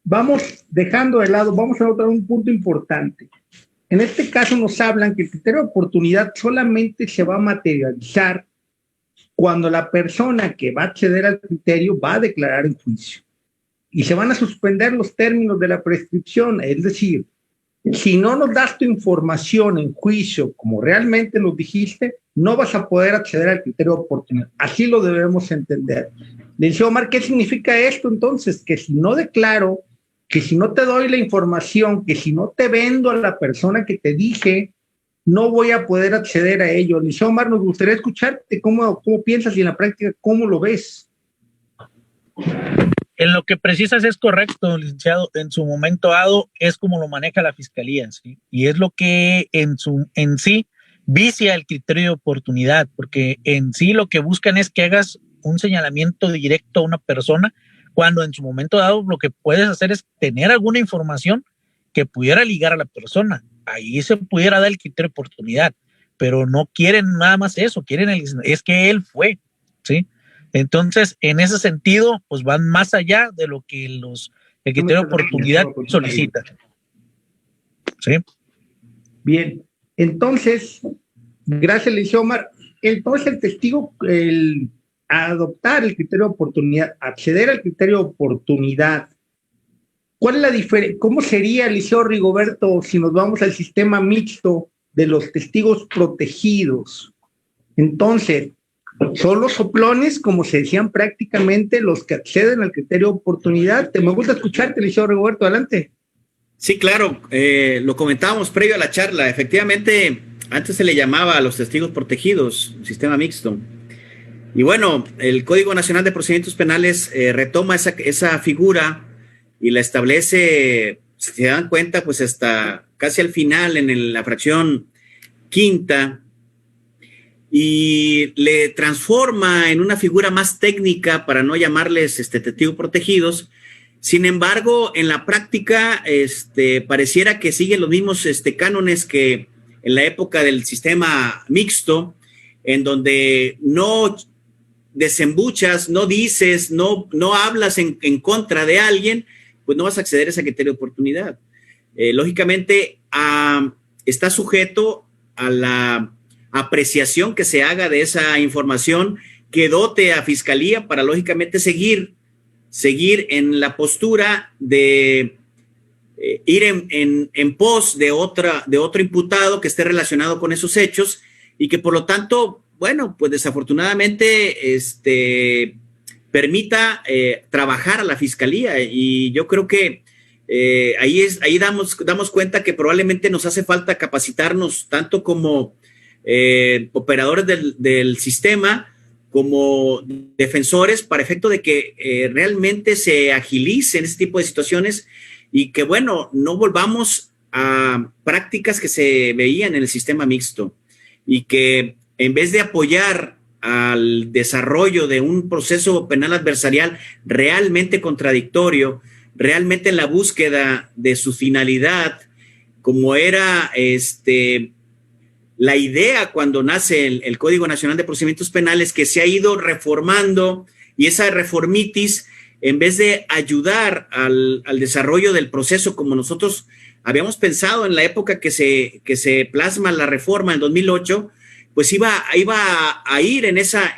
Vamos dejando de lado, vamos a notar un punto importante. En este caso nos hablan que el criterio de oportunidad solamente se va a materializar cuando la persona que va a acceder al criterio va a declarar en juicio. Y se van a suspender los términos de la prescripción, es decir, si no nos das tu información en juicio como realmente nos dijiste, no vas a poder acceder al criterio de oportunidad. Así lo debemos entender. Le dice Omar, ¿qué significa esto entonces? Que si no declaro, que si no te doy la información, que si no te vendo a la persona que te dije, no voy a poder acceder a ello. Le dice Omar, nos gustaría escucharte cómo piensas y en la práctica cómo lo ves. En lo que precisas es correcto, licenciado. En su momento dado es como lo maneja la fiscalía, ¿sí? Y es lo que en sí vicia el criterio de oportunidad, porque en sí lo que buscan es que hagas un señalamiento directo a una persona, cuando en su momento dado lo que puedes hacer es tener alguna información que pudiera ligar a la persona. Ahí se pudiera dar el criterio de oportunidad, pero no quieren nada más eso, es que él fue, ¿sí? Entonces, en ese sentido, pues van más allá de lo que el criterio de oportunidad solicita. ¿Sí? Bien, entonces, gracias, Licenciado Omar. Entonces, el testigo, el adoptar el criterio de oportunidad, acceder al criterio de oportunidad, ¿cuál es la diferencia? ¿Cómo sería, Licenciado Rigoberto, si nos vamos al sistema mixto de los testigos protegidos? Entonces, son los soplones, como se decían prácticamente, los que acceden al criterio de oportunidad. Me gusta escucharte, licenciado Rigoberto, adelante. Sí, claro, lo comentábamos previo a la charla. Efectivamente, antes se le llamaba a los testigos protegidos, sistema mixto. Y bueno, el Código Nacional de Procedimientos Penales retoma esa figura y la establece, si se dan cuenta, pues hasta casi al final, en la fracción quinta, y le transforma en una figura más técnica para no llamarles testigos protegidos. Sin embargo, en la práctica pareciera que siguen los mismos cánones que en la época del sistema mixto, en donde no desembuchas, no dices, no hablas en contra de alguien, pues no vas a acceder a ese criterio de oportunidad. Lógicamente, está sujeto a la apreciación que se haga de esa información que dote a Fiscalía para, lógicamente, seguir en la postura de ir en pos de otro imputado que esté relacionado con esos hechos y que, por lo tanto, bueno, pues desafortunadamente permita trabajar a la Fiscalía. Y yo creo que ahí damos cuenta que probablemente nos hace falta capacitarnos tanto como operadores del sistema, como defensores, para efecto de que realmente se agilicen este tipo de situaciones y que, bueno, no volvamos a prácticas que se veían en el sistema mixto y que en vez de apoyar al desarrollo de un proceso penal adversarial realmente contradictorio, realmente en la búsqueda de su finalidad, como era la idea cuando nace el Código Nacional de Procedimientos Penales, que se ha ido reformando, y esa reformitis, en vez de ayudar al desarrollo del proceso como nosotros habíamos pensado en la época que se plasma la reforma en 2008, pues iba a ir en esa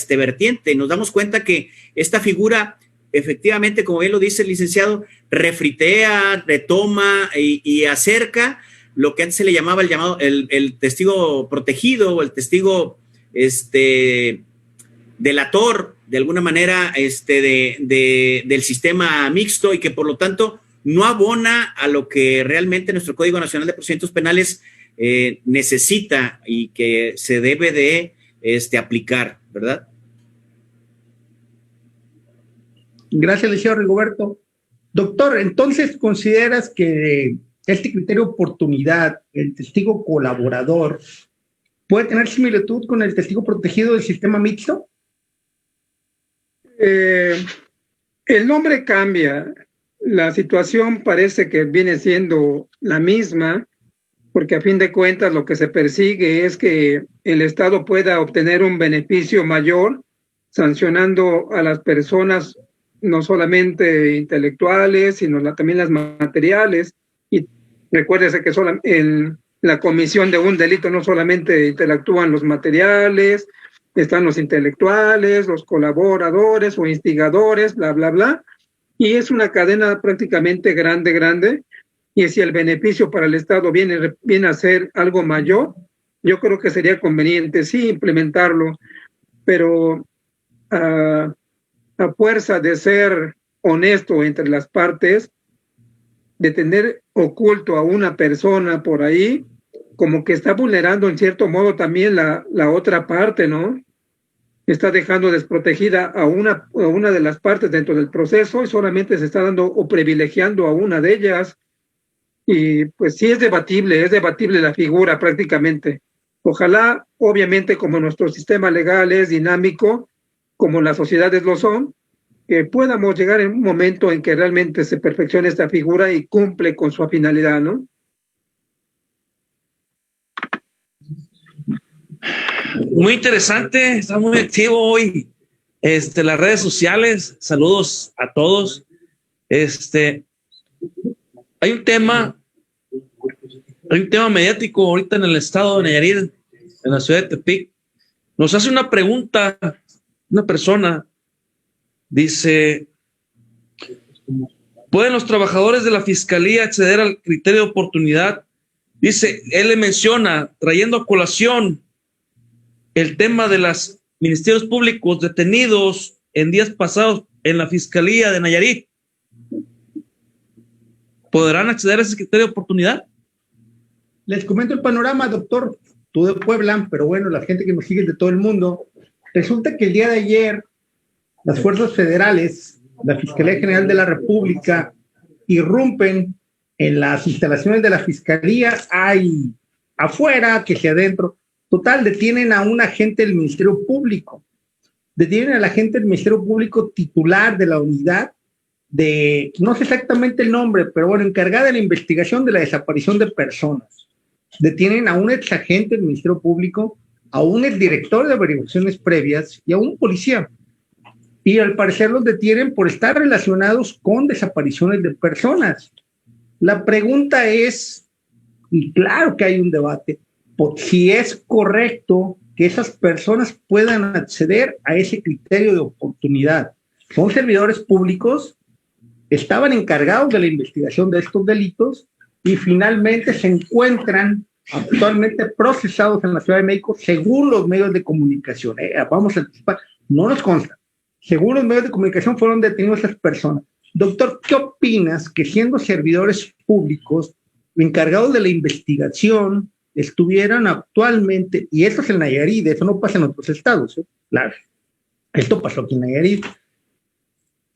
vertiente. Nos damos cuenta que esta figura, efectivamente, como bien lo dice el licenciado, refritea, retoma y acerca lo que antes se le llamaba el testigo protegido o el testigo delator, de alguna manera, del sistema mixto, y que por lo tanto no abona a lo que realmente nuestro Código Nacional de Procedimientos Penales necesita y que se debe de aplicar, ¿verdad? Gracias, licenciado Rigoberto. Doctor, entonces, ¿consideras que este criterio de oportunidad, el testigo colaborador, puede tener similitud con el testigo protegido del sistema mixto? El nombre cambia. La situación parece que viene siendo la misma, porque a fin de cuentas lo que se persigue es que el Estado pueda obtener un beneficio mayor sancionando a las personas, no solamente intelectuales, sino también las materiales. Y recuérdese que en la comisión de un delito no solamente interactúan los materiales, están los intelectuales, los colaboradores o instigadores, bla, bla, bla. Y es una cadena prácticamente grande. Y si el beneficio para el Estado viene a ser algo mayor, yo creo que sería conveniente, sí, implementarlo, pero a fuerza de ser honesto entre las partes, de tener oculto a una persona por ahí, como que está vulnerando en cierto modo también la otra parte, ¿no? Está dejando desprotegida a una de las partes dentro del proceso y solamente se está dando o privilegiando a una de ellas. Y pues sí es debatible la figura prácticamente. Ojalá, obviamente, como nuestro sistema legal es dinámico, como las sociedades lo son, que podamos llegar en un momento en que realmente se perfeccione esta figura y cumple con su finalidad, ¿no? Muy interesante, está muy activo hoy las redes sociales. Saludos a todos. Hay un tema mediático ahorita en el estado de Nayarit, en la ciudad de Tepic. Nos hace una pregunta una persona, dice: ¿pueden los trabajadores de la Fiscalía acceder al criterio de oportunidad? Dice, él le menciona, trayendo a colación el tema de los ministerios públicos detenidos en días pasados en la Fiscalía de Nayarit. ¿Podrán acceder a ese criterio de oportunidad? Les comento el panorama, doctor, tú de Puebla, pero bueno, la gente que nos sigue de todo el mundo. Resulta que el día de ayer, las fuerzas federales, la Fiscalía General de la República, irrumpen en las instalaciones de la Fiscalía, hay afuera, que sea adentro. Total, detienen a un agente del Ministerio Público. Detienen al agente del Ministerio Público titular de la unidad de, no sé exactamente el nombre, pero bueno, encargada de la investigación de la desaparición de personas. Detienen a un ex agente del Ministerio Público, a un exdirector de averiguaciones previas y a un policía. Y al parecer los detienen por estar relacionados con desapariciones de personas. La pregunta es, y claro que hay un debate, si es correcto que esas personas puedan acceder a ese criterio de oportunidad. Son servidores públicos, estaban encargados de la investigación de estos delitos y finalmente se encuentran actualmente procesados en la Ciudad de México según los medios de comunicación. Vamos a anticipar, no nos consta. Según los medios de comunicación fueron detenidos esas personas. Doctor, ¿qué opinas que siendo servidores públicos, encargados de la investigación, estuvieran actualmente, y esto es en Nayarit, eso no pasa en otros estados, claro, esto pasó aquí en Nayarit,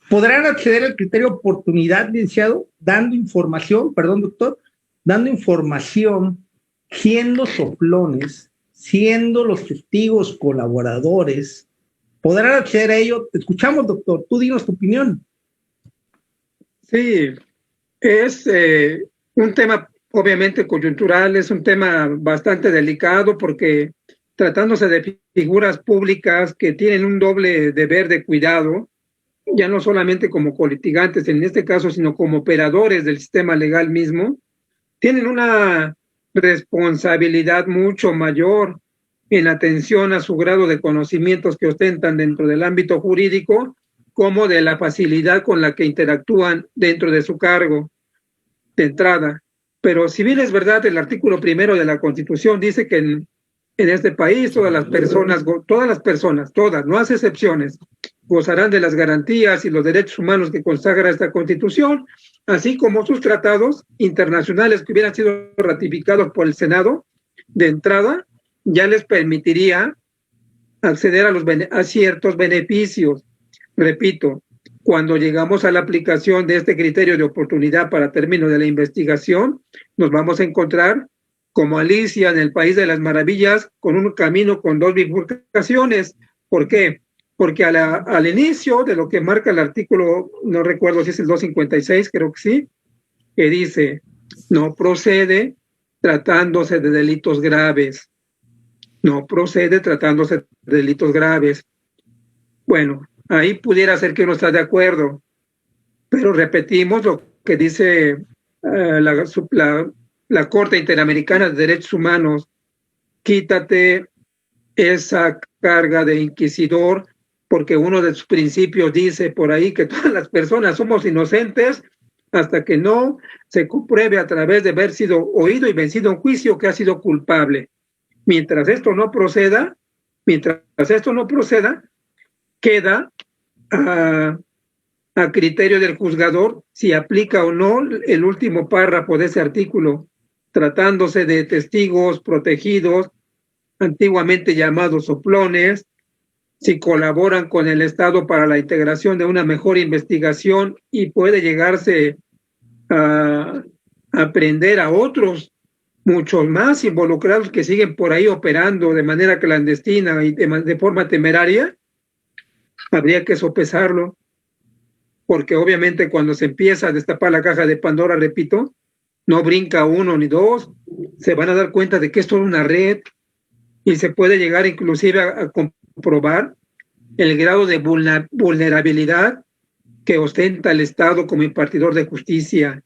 podrán acceder al criterio de oportunidad, licenciado, dando información, perdón, doctor, dando información, siendo soplones, siendo los testigos colaboradores, podrán acceder a ello. Te escuchamos, doctor, tú dinos tu opinión. Sí, es un tema obviamente coyuntural, es un tema bastante delicado porque tratándose de figuras públicas que tienen un doble deber de cuidado, ya no solamente como colitigantes en este caso, sino como operadores del sistema legal mismo, tienen una responsabilidad mucho mayor en atención a su grado de conocimientos que ostentan dentro del ámbito jurídico, como de la facilidad con la que interactúan dentro de su cargo de entrada. Pero si bien es verdad, el artículo 1 de la Constitución dice que en este país todas las personas, no hace excepciones, gozarán de las garantías y los derechos humanos que consagra esta Constitución, así como sus tratados internacionales que hubieran sido ratificados por el Senado de entrada, ya les permitiría acceder a ciertos beneficios. Repito, cuando llegamos a la aplicación de este criterio de oportunidad para término de la investigación, nos vamos a encontrar como Alicia en el País de las Maravillas, con un camino con dos bifurcaciones. ¿Por qué? Porque al inicio de lo que marca el artículo, no recuerdo si es el 256, creo que sí, que dice, no procede tratándose de delitos graves. No procede tratándose de delitos graves. Bueno, ahí pudiera ser que uno está de acuerdo, pero repetimos lo que dice la Corte Interamericana de Derechos Humanos: quítate esa carga de inquisidor, porque uno de sus principios dice por ahí que todas las personas somos inocentes hasta que no se compruebe a través de haber sido oído y vencido en juicio que ha sido culpable. Mientras esto no proceda, queda a criterio del juzgador si aplica o no el último párrafo de ese artículo, tratándose de testigos protegidos, antiguamente llamados soplones, si colaboran con el Estado para la integración de una mejor investigación y puede llegarse a aprender a otros, muchos más involucrados que siguen por ahí operando de manera clandestina y de forma temeraria, habría que sopesarlo, porque obviamente cuando se empieza a destapar la caja de Pandora, repito, no brinca uno ni dos, se van a dar cuenta de que esto es una red y se puede llegar inclusive a comprobar el grado de vulnerabilidad que ostenta el Estado como impartidor de justicia.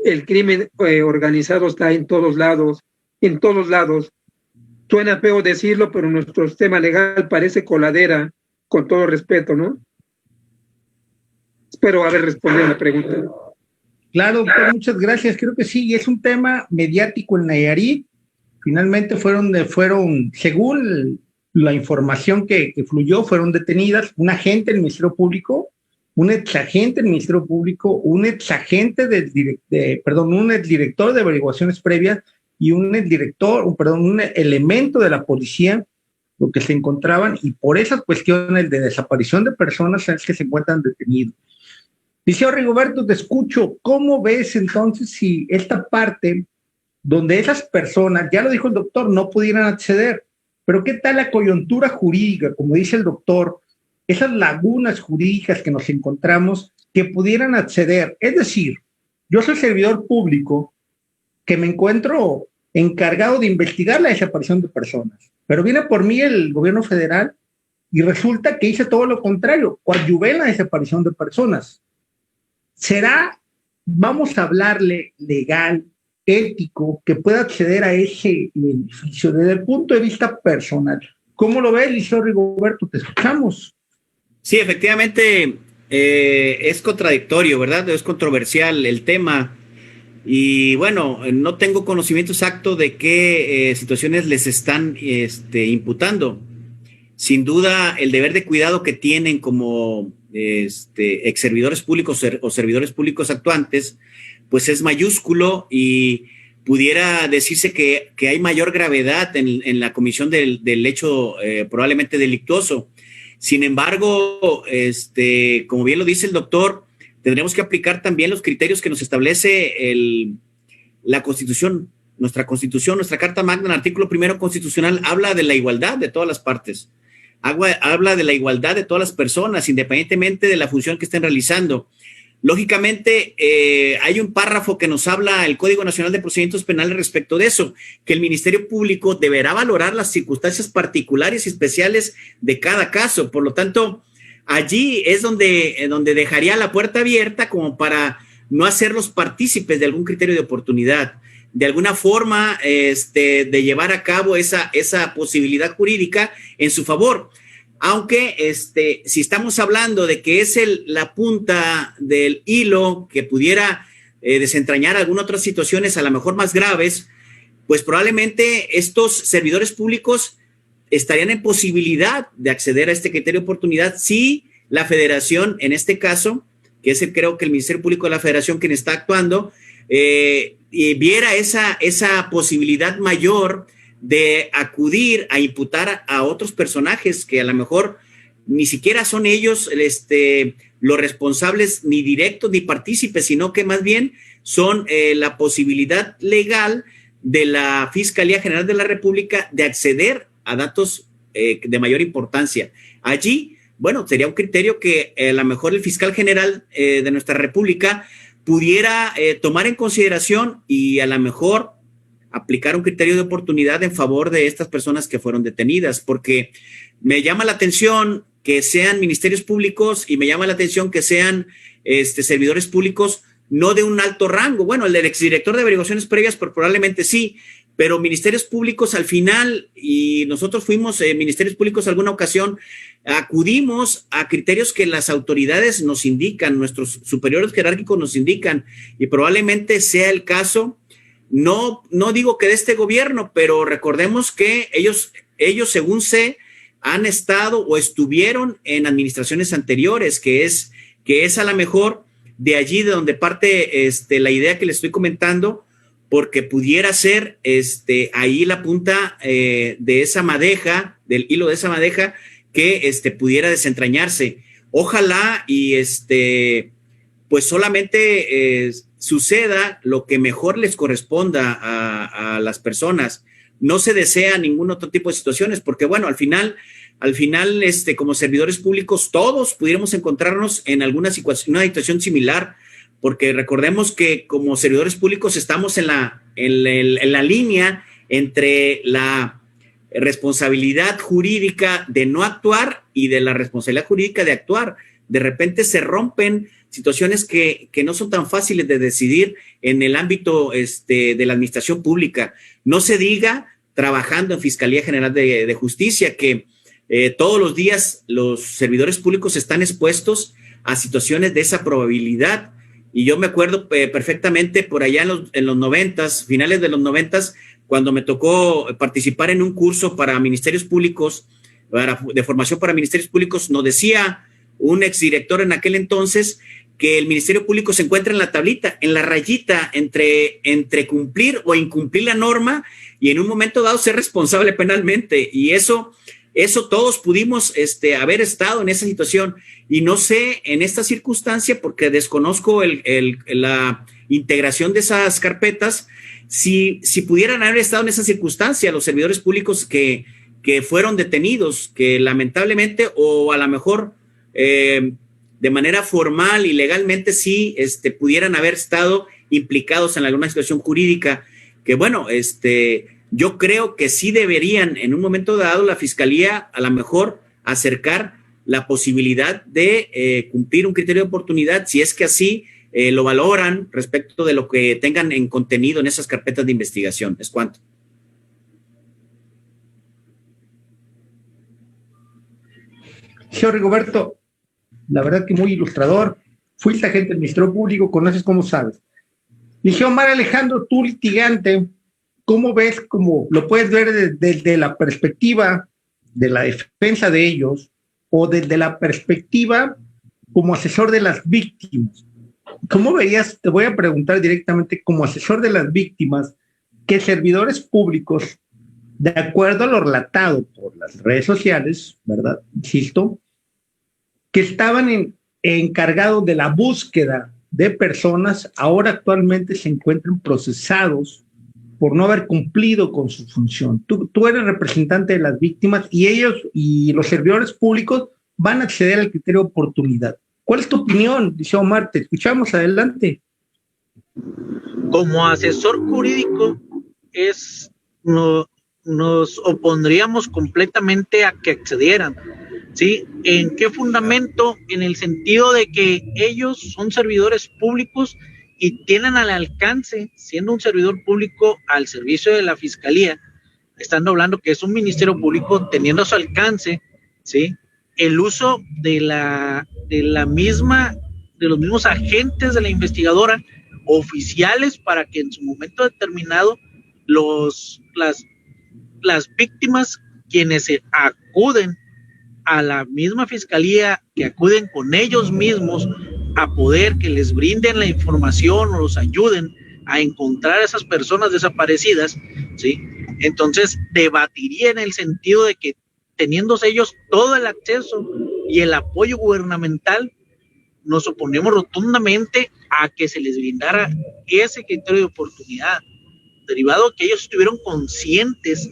El crimen organizado está en todos lados. Suena feo decirlo, pero nuestro sistema legal parece coladera, con todo respeto, ¿no? Espero haber respondido a la pregunta. Claro, doctor, muchas gracias. Creo que sí, es un tema mediático en Nayarit. Finalmente fueron, según la información que fluyó, fueron detenidas un agente del Ministerio Público, un exagente del Ministerio Público, un exagente un exdirector de averiguaciones previas y un elemento de la policía, lo que se encontraban, y por esas cuestiones de desaparición de personas es que se encuentran detenidos. Dice Rigoberto, te escucho, ¿cómo ves entonces si esta parte donde esas personas, ya lo dijo el doctor, no pudieran acceder, pero qué tal la coyuntura jurídica, como dice el doctor, esas lagunas jurídicas que nos encontramos, que pudieran acceder? Es decir, yo soy servidor público que me encuentro encargado de investigar la desaparición de personas, pero viene por mí el gobierno federal y resulta que hice todo lo contrario, coadyuvé en la desaparición de personas. ¿Será, vamos a hablarle legal, ético, que pueda acceder a ese beneficio desde el punto de vista personal? ¿Cómo lo ves, Liceo Rigoberto? Te escuchamos. Sí, efectivamente es contradictorio, ¿verdad? Es controversial el tema. Y bueno, no tengo conocimiento exacto de qué situaciones les están imputando. Sin duda, el deber de cuidado que tienen como ex servidores públicos o servidores públicos actuantes, pues es mayúsculo y pudiera decirse que hay mayor gravedad en la comisión del hecho probablemente delictuoso. Sin embargo, como bien lo dice el doctor, tendremos que aplicar también los criterios que nos establece la Constitución. Nuestra Constitución, nuestra Carta Magna, el artículo 1 constitucional, habla de la igualdad de todas las partes. Habla de la igualdad de todas las personas, independientemente de la función que estén realizando. Lógicamente, hay un párrafo que nos habla el Código Nacional de Procedimientos Penales respecto de eso, que el Ministerio Público deberá valorar las circunstancias particulares y especiales de cada caso. Por lo tanto, allí es donde dejaría la puerta abierta como para no hacerlos partícipes de algún criterio de oportunidad, de alguna forma de llevar a cabo esa posibilidad jurídica en su favor. Aunque si estamos hablando de que es la punta del hilo que pudiera desentrañar algunas otras situaciones a lo mejor más graves, pues probablemente estos servidores públicos estarían en posibilidad de acceder a este criterio de oportunidad si la federación, en este caso, que es creo que el Ministerio Público de la Federación quien está actuando, y viera esa posibilidad mayor de acudir a imputar a otros personajes que a lo mejor ni siquiera son ellos los responsables ni directos ni partícipes, sino que más bien son la posibilidad legal de la Fiscalía General de la República de acceder a datos de mayor importancia. Allí, bueno, sería un criterio que a lo mejor el fiscal general de nuestra República pudiera tomar en consideración y a lo mejor aplicar un criterio de oportunidad en favor de estas personas que fueron detenidas, porque me llama la atención que sean ministerios públicos y me llama la atención que sean servidores públicos no de un alto rango. Bueno, el del exdirector de averiguaciones previas probablemente sí, pero ministerios públicos al final, y nosotros fuimos ministerios públicos alguna ocasión, acudimos a criterios que las autoridades nos indican, nuestros superiores jerárquicos nos indican, y probablemente sea el caso, no digo que de este gobierno, pero recordemos que ellos según sé, han estado o estuvieron en administraciones anteriores, que es a lo mejor de allí de donde parte la idea que les estoy comentando, porque pudiera ser ahí la punta de esa madeja, del hilo de esa madeja, que pudiera desentrañarse. Ojalá y pues solamente suceda lo que mejor les corresponda a las personas. No se desea ningún otro tipo de situaciones, porque bueno, al final, como servidores públicos, todos pudiéramos encontrarnos en una situación similar, porque recordemos que como servidores públicos estamos en la línea entre la responsabilidad jurídica de no actuar y de la responsabilidad jurídica de actuar. De repente se rompen situaciones que no son tan fáciles de decidir en el ámbito de la administración pública. No se diga trabajando en Fiscalía General de Justicia, que todos los días los servidores públicos están expuestos a situaciones de esa probabilidad. Y yo me acuerdo perfectamente por allá en los 90s, finales de los 90s, cuando me tocó participar en un curso para ministerios públicos, de formación para ministerios públicos, nos decía un exdirector en aquel entonces que el Ministerio Público se encuentra en la tablita, en la rayita entre cumplir o incumplir la norma y en un momento dado ser responsable penalmente. Y eso todos pudimos haber estado en esa situación. Y no sé en esta circunstancia, porque desconozco la integración de esas carpetas, si pudieran haber estado en esa circunstancia los servidores públicos que fueron detenidos, que lamentablemente o a lo mejor de manera formal y legalmente sí pudieran haber estado implicados en alguna situación jurídica, que bueno, yo creo que sí deberían en un momento dado la Fiscalía a lo mejor acercar la posibilidad de cumplir un criterio de oportunidad, si es que así lo valoran respecto de lo que tengan en contenido en esas carpetas de investigación. ¿Es cuánto? Señor Rigoberto, la verdad que muy ilustrador. Fuiste agente del Ministerio Público, conoces cómo sabes. Dije, Omar Alejandro, tú litigante, ¿cómo ves, cómo lo puedes ver desde la perspectiva de la defensa de ellos o desde la perspectiva como asesor de las víctimas. ¿Cómo veías, te voy a preguntar directamente, como asesor de las víctimas, que servidores públicos, de acuerdo a lo relatado por las redes sociales, ¿verdad? Insisto, que estaban encargados de la búsqueda de personas, ahora actualmente se encuentran procesados por no haber cumplido con su función? Tú eres representante de las víctimas y ellos y los servidores públicos van a acceder al criterio de oportunidad. ¿Cuál es tu opinión, dice Omar? Te escuchamos, adelante. Como asesor jurídico, nos opondríamos completamente a que accedieran. ¿Sí? ¿En qué fundamento? En el sentido de que ellos son servidores públicos y tienen al alcance, siendo un servidor público al servicio de la Fiscalía, estando hablando que es un ministerio público teniendo a su alcance, ¿sí? El uso de los mismos agentes de la investigadora, oficiales, para que en su momento determinado las víctimas, quienes se acuden a la misma fiscalía, que acuden con ellos mismos a poder que les brinden la información o los ayuden a encontrar a esas personas desaparecidas, ¿sí? Entonces debatiría en el sentido de que, teniéndose ellos todo el acceso y el apoyo gubernamental, nos oponemos rotundamente a que se les brindara ese criterio de oportunidad, derivado de que ellos estuvieron conscientes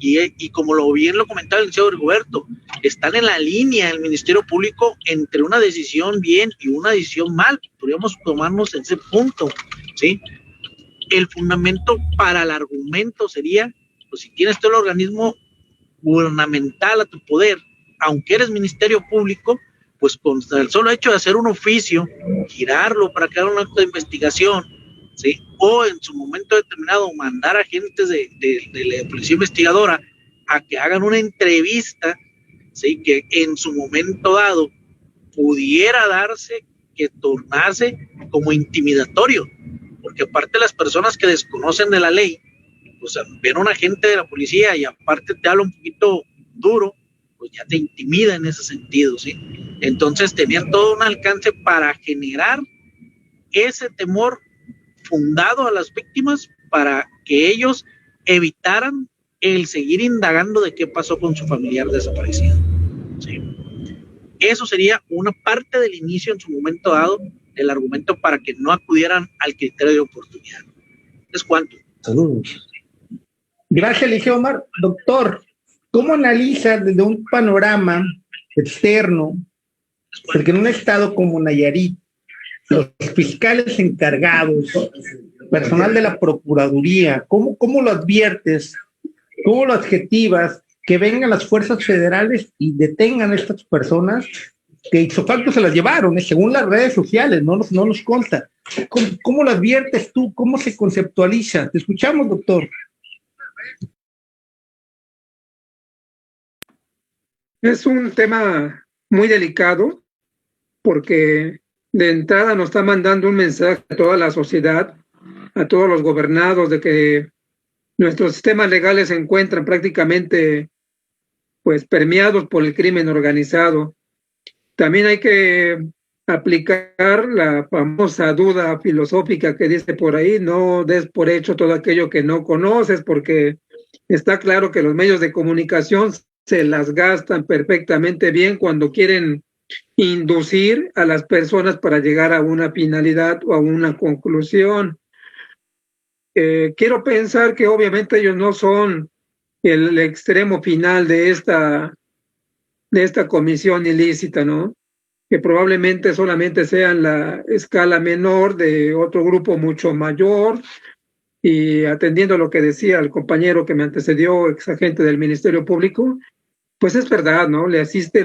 y como bien lo comentaba el licenciado Rigoberto, están en la línea del Ministerio Público entre una decisión bien y una decisión mal. Podríamos tomarnos ese punto, ¿sí? El fundamento para el argumento sería, pues si tienes todo el organismo gubernamental a tu poder, aunque eres Ministerio Público, pues con el solo hecho de hacer un oficio, girarlo para crear un acto de investigación, ¿sí? O en su momento determinado mandar agentes de la policía investigadora a que hagan una entrevista, ¿sí? Que en su momento dado pudiera darse que tornase como intimidatorio, porque aparte las personas que desconocen de la ley, pues ven a un agente de la policía y aparte te habla un poquito duro, pues ya te intimida en ese sentido, ¿sí? Entonces tenían todo un alcance para generar ese temor fundado a las víctimas para que ellos evitaran el seguir indagando de qué pasó con su familiar desaparecido, ¿sí? Eso sería una parte del inicio en su momento dado, el argumento para que no acudieran al criterio de oportunidad. ¿Es cuánto? Saludos. Gracias, Liceo Omar. Doctor, ¿cómo analiza desde un panorama externo, porque en un estado como Nayarit, los fiscales encargados, personal de la Procuraduría, ¿cómo lo adviertes? ¿Cómo lo adjetivas? Que vengan las fuerzas federales y detengan a estas personas que ipso facto se las llevaron, según las redes sociales, no nos consta. ¿Cómo lo adviertes tú? ¿Cómo se conceptualiza? Te escuchamos, doctor. Es un tema muy delicado porque de entrada nos está mandando un mensaje a toda la sociedad, a todos los gobernados, de que nuestros sistemas legales se encuentran prácticamente pues permeados por el crimen organizado. También hay que aplicar la famosa duda filosófica que dice por ahí: no des por hecho todo aquello que no conoces, porque está claro que los medios de comunicación se las gastan perfectamente bien cuando quieren inducir a las personas para llegar a una finalidad o a una conclusión. Quiero pensar que obviamente ellos no son el extremo final de esta comisión ilícita, ¿no? Que probablemente solamente sean la escala menor de otro grupo mucho mayor. Y atendiendo a lo que decía el compañero que me antecedió, ex agente del Ministerio Público, pues es verdad, ¿no? Le asiste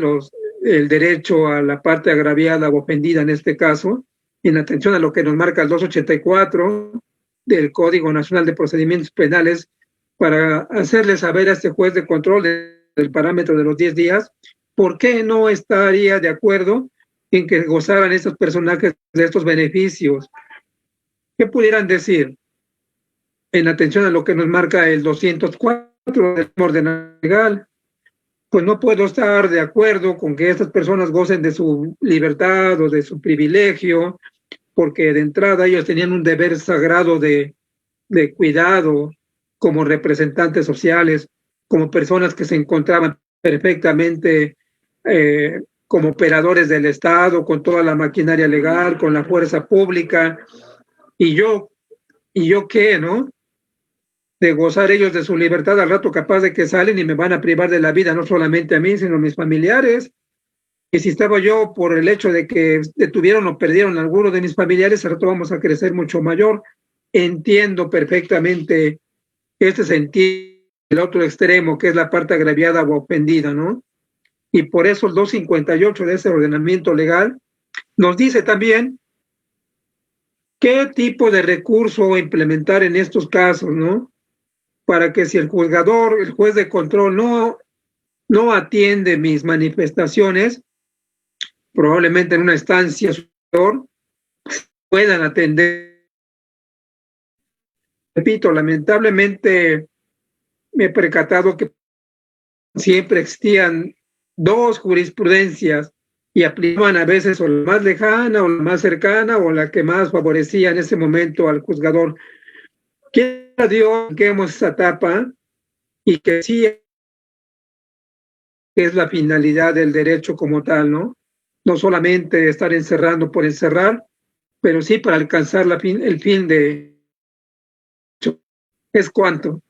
el derecho a la parte agraviada o ofendida en este caso, en atención a lo que nos marca el 284 del Código Nacional de Procedimientos Penales, para hacerle saber a este juez de control del parámetro de los 10 días por qué no estaría de acuerdo en que gozaran estos personajes de estos beneficios. ¿Qué pudieran decir? En atención a lo que nos marca el 204 del orden legal, pues no puedo estar de acuerdo con que estas personas gocen de su libertad o de su privilegio, porque de entrada ellos tenían un deber sagrado de cuidado como representantes sociales, como personas que se encontraban perfectamente como operadores del Estado, con toda la maquinaria legal, con la fuerza pública. Y yo qué, ¿no? De gozar ellos de su libertad al rato capaz de que salen y me van a privar de la vida, no solamente a mí, sino a mis familiares. Y si estaba yo por el hecho de que detuvieron o perdieron a alguno de mis familiares, al rato vamos a crecer mucho mayor. Entiendo perfectamente este sentido, el otro extremo, que es la parte agraviada o ofendida, ¿no? Y por eso el 258 de ese ordenamiento legal nos dice también qué tipo de recurso implementar en estos casos, ¿no? Para que si el juzgador, el juez de control no atiende mis manifestaciones, probablemente en una instancia superior puedan atender. Repito, lamentablemente me he percatado que siempre existían dos jurisprudencias y aplicaban a veces o la más lejana o la más cercana o la que más favorecía en ese momento al juzgador. Quiera Dios que hemos esa etapa y que sí es la finalidad del derecho como tal, ¿no? No solamente estar encerrando por encerrar, pero sí para alcanzar el fin de... ¿Es cuánto?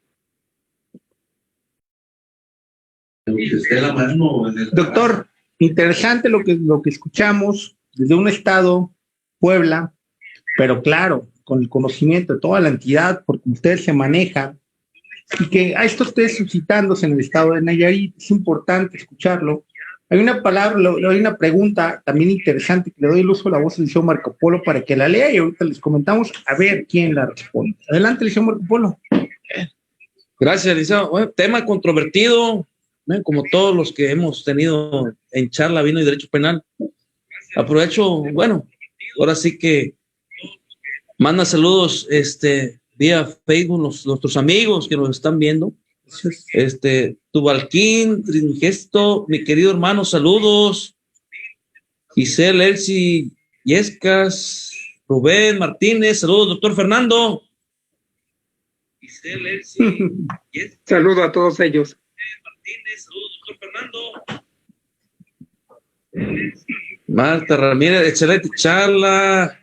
Doctor, interesante lo que escuchamos desde un estado, Puebla, pero claro, con el conocimiento de toda la entidad, porque ustedes se manejan, y que a esto esté suscitándose en el estado de Nayarit, es importante escucharlo. Hay una palabra, hay una pregunta también interesante que le doy el uso de la voz del licenciado Marco Polo para que la lea y ahorita les comentamos a ver quién la responde. Adelante, licenciado Marco Polo. Gracias, licenciado. Bueno, tema controvertido, ¿no? Como todos los que hemos tenido en charla vino y derecho penal. Aprovecho, bueno, ahora sí que manda saludos vía Facebook nuestros amigos que nos están viendo. Tubalquín, Trismegisto, mi querido hermano, saludos. Giselle, Elsie, Yescas, Rubén Martínez, saludos, doctor Fernando. Giselle, Elsie, Yescas, saludo a todos ellos. Martínez, saludos, doctor Fernando. Marta Ramírez, excelente charla.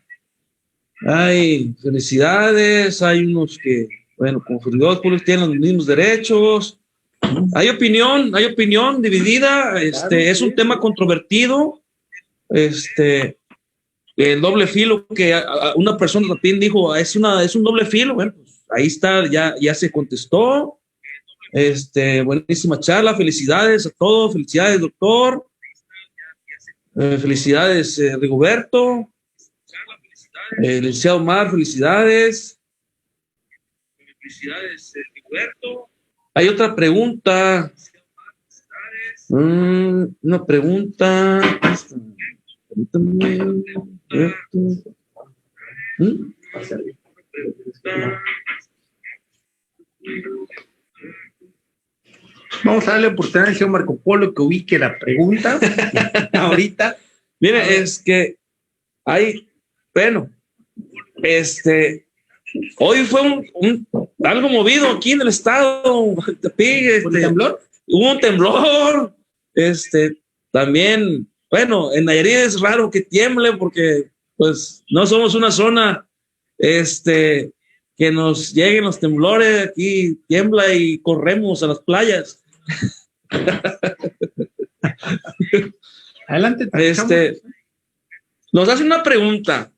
Ay, felicidades. Hay unos que, bueno, como servidores públicos tienen los mismos derechos. Hay opinión dividida. Claro, es un tema controvertido. El doble filo que una persona también dijo, es un doble filo. Bueno, pues ahí está, ya se contestó. Buenísima charla. Felicidades a todos. Felicidades, doctor. Felicidades, Rigoberto. Licenciado Omar, felicidades. Felicidades, Rigoberto. Hay otra pregunta. Una pregunta. Vamos a darle oportunidad al señor Marco Polo que ubique la pregunta ahorita. Mire, es que hay, bueno, hoy fue algo movido aquí en el estado. ¿Un temblor? Hubo un temblor. También, bueno, en Nayarit es raro que tiemble porque, pues, no somos una zona, que nos lleguen los temblores. Aquí tiembla y corremos a las playas. Adelante. Nos hace una pregunta.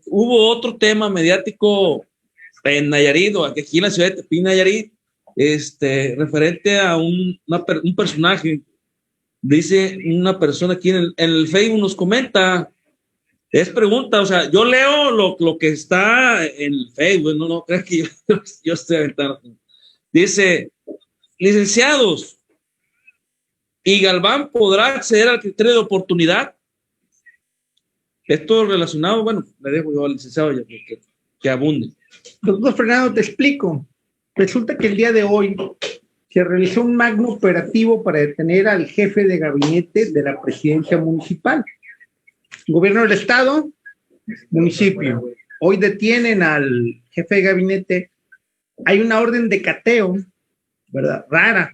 Hubo otro tema mediático en Nayarit, o aquí en la ciudad de Tepic, Nayarit, referente a un personaje. Dice una persona aquí en el Facebook, nos comenta, es pregunta, o sea, yo leo lo que está en el Facebook, no creas que yo estoy aventando. Dice, licenciados, ¿y Galván podrá acceder al criterio de oportunidad? Esto relacionado, bueno, le dejo yo al licenciado ya que abunde. Doctor Fernando, te explico. Resulta que el día de hoy se realizó un magno operativo para detener al jefe de gabinete de la presidencia municipal. Gobierno del Estado, municipio. Hoy detienen al jefe de gabinete. Hay una orden de cateo, ¿verdad? Rara,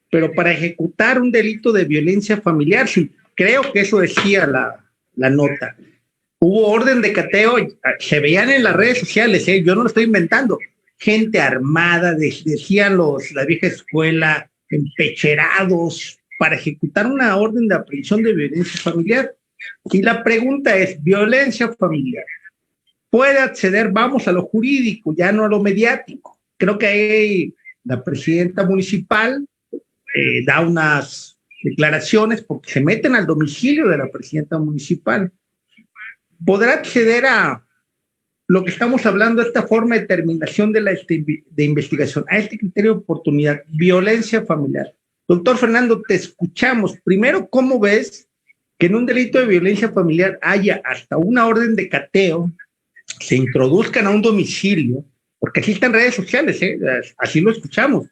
pero para ejecutar un delito de violencia familiar, sí, creo que eso decía la nota. Hubo orden de cateo, se veían en las redes sociales, yo no lo estoy inventando, gente armada, decían la vieja escuela, empecherados, para ejecutar una orden de aprehensión de violencia familiar. Y la pregunta es, violencia familiar, ¿puede acceder, vamos a lo jurídico, ya no a lo mediático? Creo que ahí la presidenta municipal da unas declaraciones porque se meten al domicilio de la presidenta municipal. ¿Podrá acceder a lo que estamos hablando, esta forma de terminación de investigación, a este criterio de oportunidad, violencia familiar? Doctor Fernando, te escuchamos. Primero, ¿cómo ves que en un delito de violencia familiar haya hasta una orden de cateo, se introduzcan a un domicilio, porque así están redes sociales, así lo escuchamos?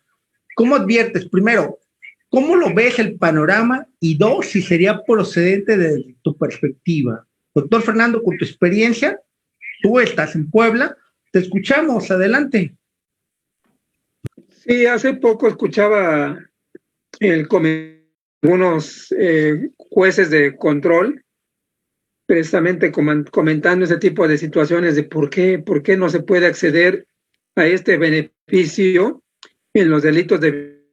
¿Cómo adviertes? Primero, ¿cómo lo ves el panorama? Y dos, si sería procedente desde tu perspectiva. Doctor Fernando, con tu experiencia, tú estás en Puebla, te escuchamos, adelante. Sí, hace poco escuchaba algunos jueces de control precisamente comentando ese tipo de situaciones de por qué no se puede acceder a este beneficio en los delitos de...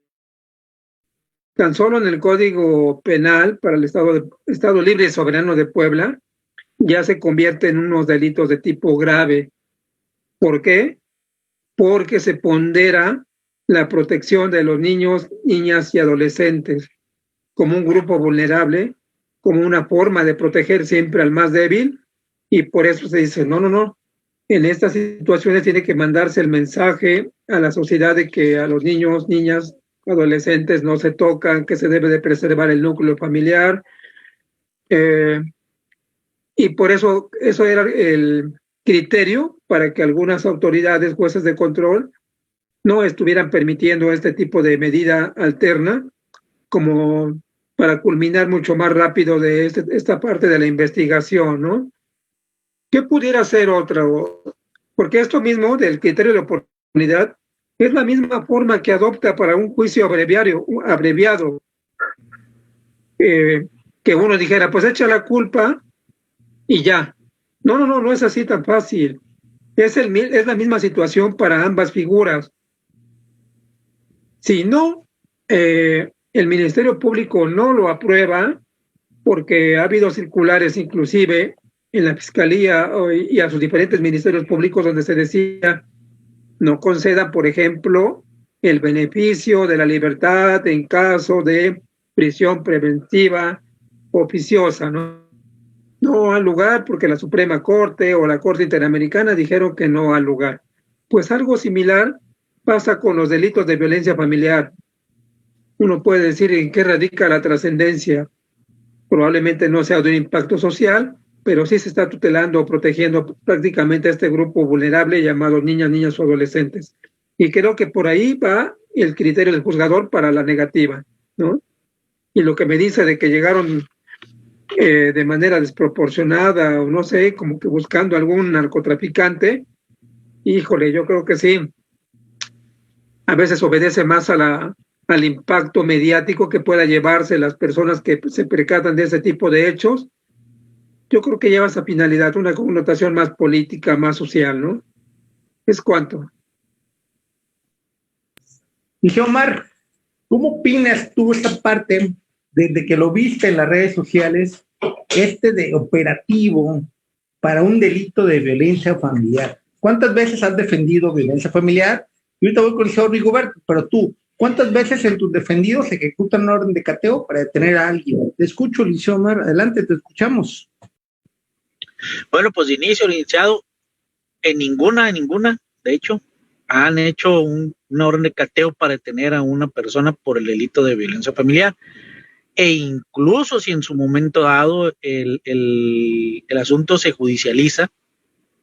Tan solo en el Código Penal para el Estado Libre y Soberano de Puebla ya se convierte en unos delitos de tipo grave. ¿Por qué? Porque se pondera la protección de los niños, niñas y adolescentes como un grupo vulnerable, como una forma de proteger siempre al más débil, y por eso se dice, no, en estas situaciones tiene que mandarse el mensaje a la sociedad de que a los niños, niñas, adolescentes no se tocan, que se debe de preservar el núcleo familiar, y por eso era el criterio para que algunas autoridades, jueces de control, no estuvieran permitiendo este tipo de medida alterna, como para culminar mucho más rápido de esta parte de la investigación, ¿no? ¿Qué pudiera ser otra? Porque esto mismo del criterio de oportunidad es la misma forma que adopta para un juicio abreviado, que uno dijera, pues echa la culpa y ya. No es así tan fácil. Es la misma situación para ambas figuras. Si no, el Ministerio Público no lo aprueba, porque ha habido circulares inclusive en la Fiscalía y a sus diferentes ministerios públicos donde se decía no conceda, por ejemplo, el beneficio de la libertad en caso de prisión preventiva oficiosa, ¿no? No al lugar porque la Suprema Corte o la Corte Interamericana dijeron que no al lugar. Pues algo similar pasa con los delitos de violencia familiar. Uno puede decir en qué radica la trascendencia. Probablemente no sea de un impacto social, pero sí se está tutelando o protegiendo prácticamente a este grupo vulnerable llamado niñas o adolescentes. Y creo que por ahí va el criterio del juzgador para la negativa, ¿no? Y lo que me dice de que llegaron de manera desproporcionada o no sé, como que buscando algún narcotraficante, híjole, yo creo que sí. A veces obedece más al impacto mediático que pueda llevarse las personas que se percatan de ese tipo de hechos. Yo creo que lleva esa finalidad, una connotación más política, más social, ¿no? ¿Es cuánto? Y Omar, ¿cómo opinas tú esta parte, desde que lo viste en las redes sociales, de operativo para un delito de violencia familiar? ¿Cuántas veces has defendido violencia familiar? Y ahorita voy con el señor Rigoberto, pero tú, ¿cuántas veces en tus defendidos se ejecutan una orden de cateo para detener a alguien? Te escucho, Liceo Omar, adelante, te escuchamos. Bueno, pues de inicio, iniciado, en ninguna, de hecho, han hecho una orden de cateo para detener a una persona por el delito de violencia familiar. E incluso si en su momento dado el asunto se judicializa,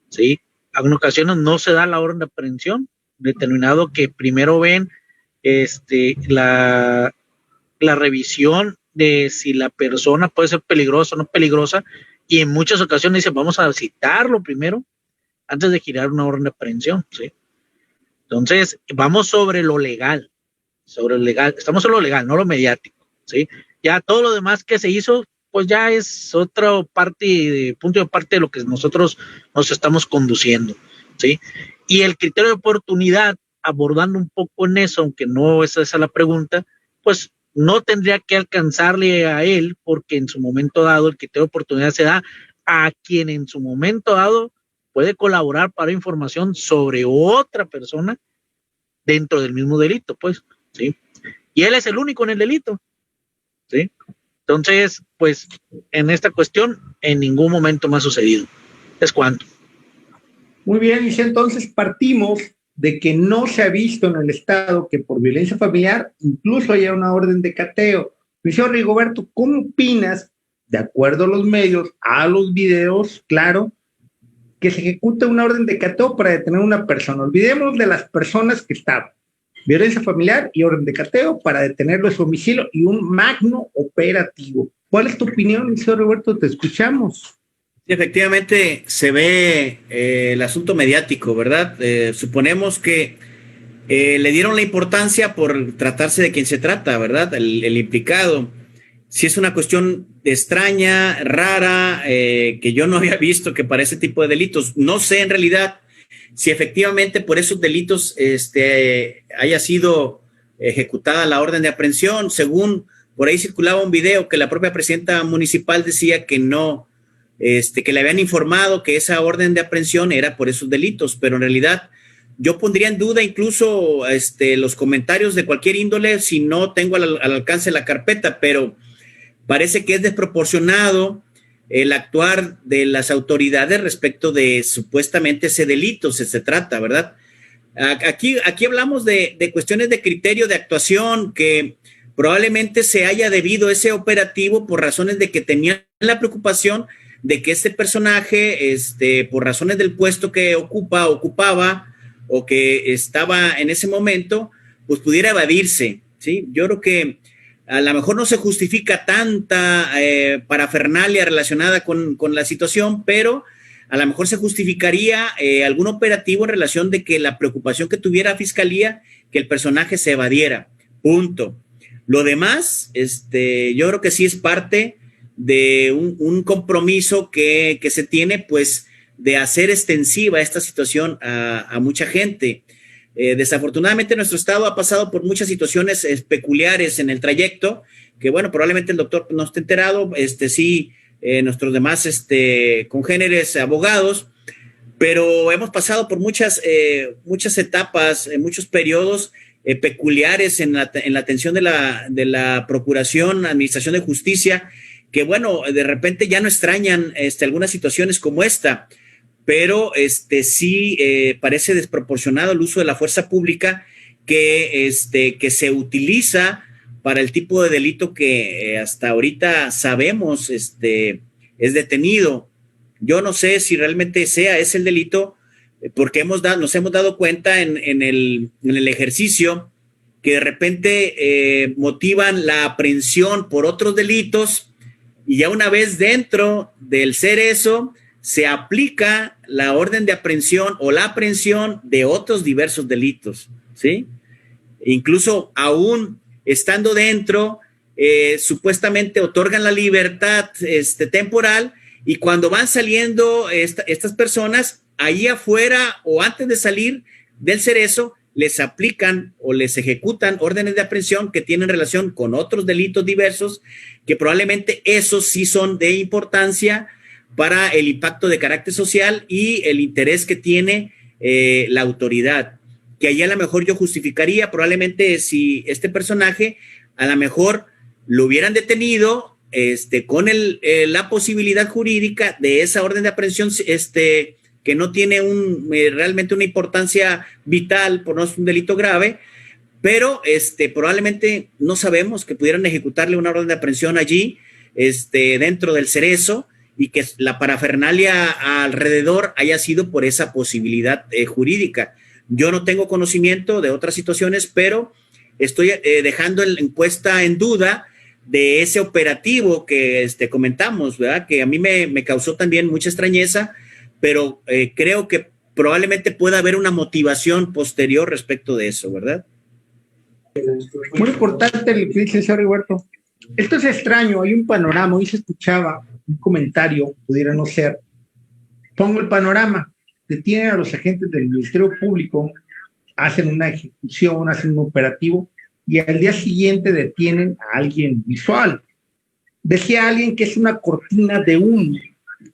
¿sí? En ocasiones no se da la orden de aprehensión, determinado que primero ven la revisión de si la persona puede ser peligrosa o no peligrosa, y en muchas ocasiones dicen, vamos a citarlo primero antes de girar una orden de aprehensión, ¿sí? Entonces, vamos sobre lo legal, estamos en lo legal, no lo mediático, ¿sí? Ya todo lo demás que se hizo, pues ya es otra parte, punto de parte de lo que nosotros nos estamos conduciendo, ¿sí? Y el criterio de oportunidad, abordando un poco en eso, aunque no es esa la pregunta, pues no tendría que alcanzarle a él, porque en su momento dado el criterio de oportunidad se da a quien en su momento dado puede colaborar para información sobre otra persona dentro del mismo delito, pues, ¿sí? Y él es el único en el delito, ¿sí? Entonces, pues, en esta cuestión, en ningún momento me ha sucedido. ¿Es cuánto? Muy bien, y entonces partimos de que no se ha visto en el Estado que por violencia familiar incluso haya una orden de cateo. Señor Rigoberto, ¿cómo opinas, de acuerdo a los medios, a los videos, claro, que se ejecute una orden de cateo para detener a una persona? Olvidemos de las personas que estaban. Violencia familiar y orden de cateo para detenerlo en su domicilio y un magno operativo. ¿Cuál es tu opinión, señor Roberto? Te escuchamos. Sí, efectivamente se ve el asunto mediático, ¿verdad? Suponemos que le dieron la importancia por tratarse de quien se trata, ¿verdad? El implicado. Si es una cuestión extraña, rara, que yo no había visto que para ese tipo de delitos. No sé en realidad si efectivamente por esos delitos haya sido ejecutada la orden de aprehensión. Según por ahí circulaba un video que la propia presidenta municipal decía que no, que le habían informado que esa orden de aprehensión era por esos delitos, pero en realidad yo pondría en duda incluso los comentarios de cualquier índole si no tengo al alcance la carpeta, pero parece que es desproporcionado el actuar de las autoridades respecto de supuestamente ese delito se trata, ¿verdad? Aquí hablamos de cuestiones de criterio de actuación que probablemente se haya debido a ese operativo por razones de que tenían la preocupación de que este personaje, por razones del puesto que ocupaba o que estaba en ese momento, pues pudiera evadirse, ¿sí? Yo creo que a lo mejor no se justifica tanta parafernalia relacionada con la situación, pero a lo mejor se justificaría algún operativo en relación de que la preocupación que tuviera Fiscalía, que el personaje se evadiera, punto. Lo demás, yo creo que sí es parte de un compromiso que se tiene, pues, de hacer extensiva esta situación a mucha gente. Desafortunadamente nuestro estado ha pasado por muchas situaciones peculiares en el trayecto, que bueno, probablemente el doctor no esté enterado, sí, nuestros demás congéneres abogados, pero hemos pasado por muchas etapas, muchos periodos peculiares en la atención de la Procuración, Administración de Justicia, que bueno, de repente ya no extrañan algunas situaciones como esta, pero sí parece desproporcionado el uso de la fuerza pública que se utiliza para el tipo de delito que hasta ahorita sabemos es detenido. Yo no sé si realmente es el delito, porque nos hemos dado cuenta en el ejercicio que de repente motivan la aprehensión por otros delitos y ya una vez dentro del cerezo se aplica la orden de aprehensión o la aprehensión de otros diversos delitos, ¿sí? Incluso aún estando dentro, supuestamente otorgan la libertad temporal y cuando van saliendo estas personas, ahí afuera o antes de salir del cerezo, les aplican o les ejecutan órdenes de aprehensión que tienen relación con otros delitos diversos, que probablemente esos sí son de importancia para el impacto de carácter social y el interés que tiene la autoridad. Que ahí a lo mejor yo justificaría probablemente si este personaje a lo mejor lo hubieran detenido con la posibilidad jurídica de esa orden de aprehensión que no tiene realmente una importancia vital por no ser un delito grave, pero probablemente no sabemos que pudieran ejecutarle una orden de aprehensión allí dentro del cerezo y que la parafernalia alrededor haya sido por esa posibilidad jurídica. Yo no tengo conocimiento de otras situaciones, pero estoy dejando la encuesta en duda de ese operativo que comentamos, ¿verdad? Que a mí me causó también mucha extrañeza, pero creo que probablemente pueda haber una motivación posterior respecto de eso, ¿verdad? Muy importante lo que dice el señor Roberto. Esto es extraño, hay un panorama, hoy se escuchaba un comentario, pudiera no ser. Pongo el panorama, detienen a los agentes del Ministerio Público, hacen una ejecución, hacen un operativo, y al día siguiente detienen a alguien visual. Decía alguien que es una cortina de humo.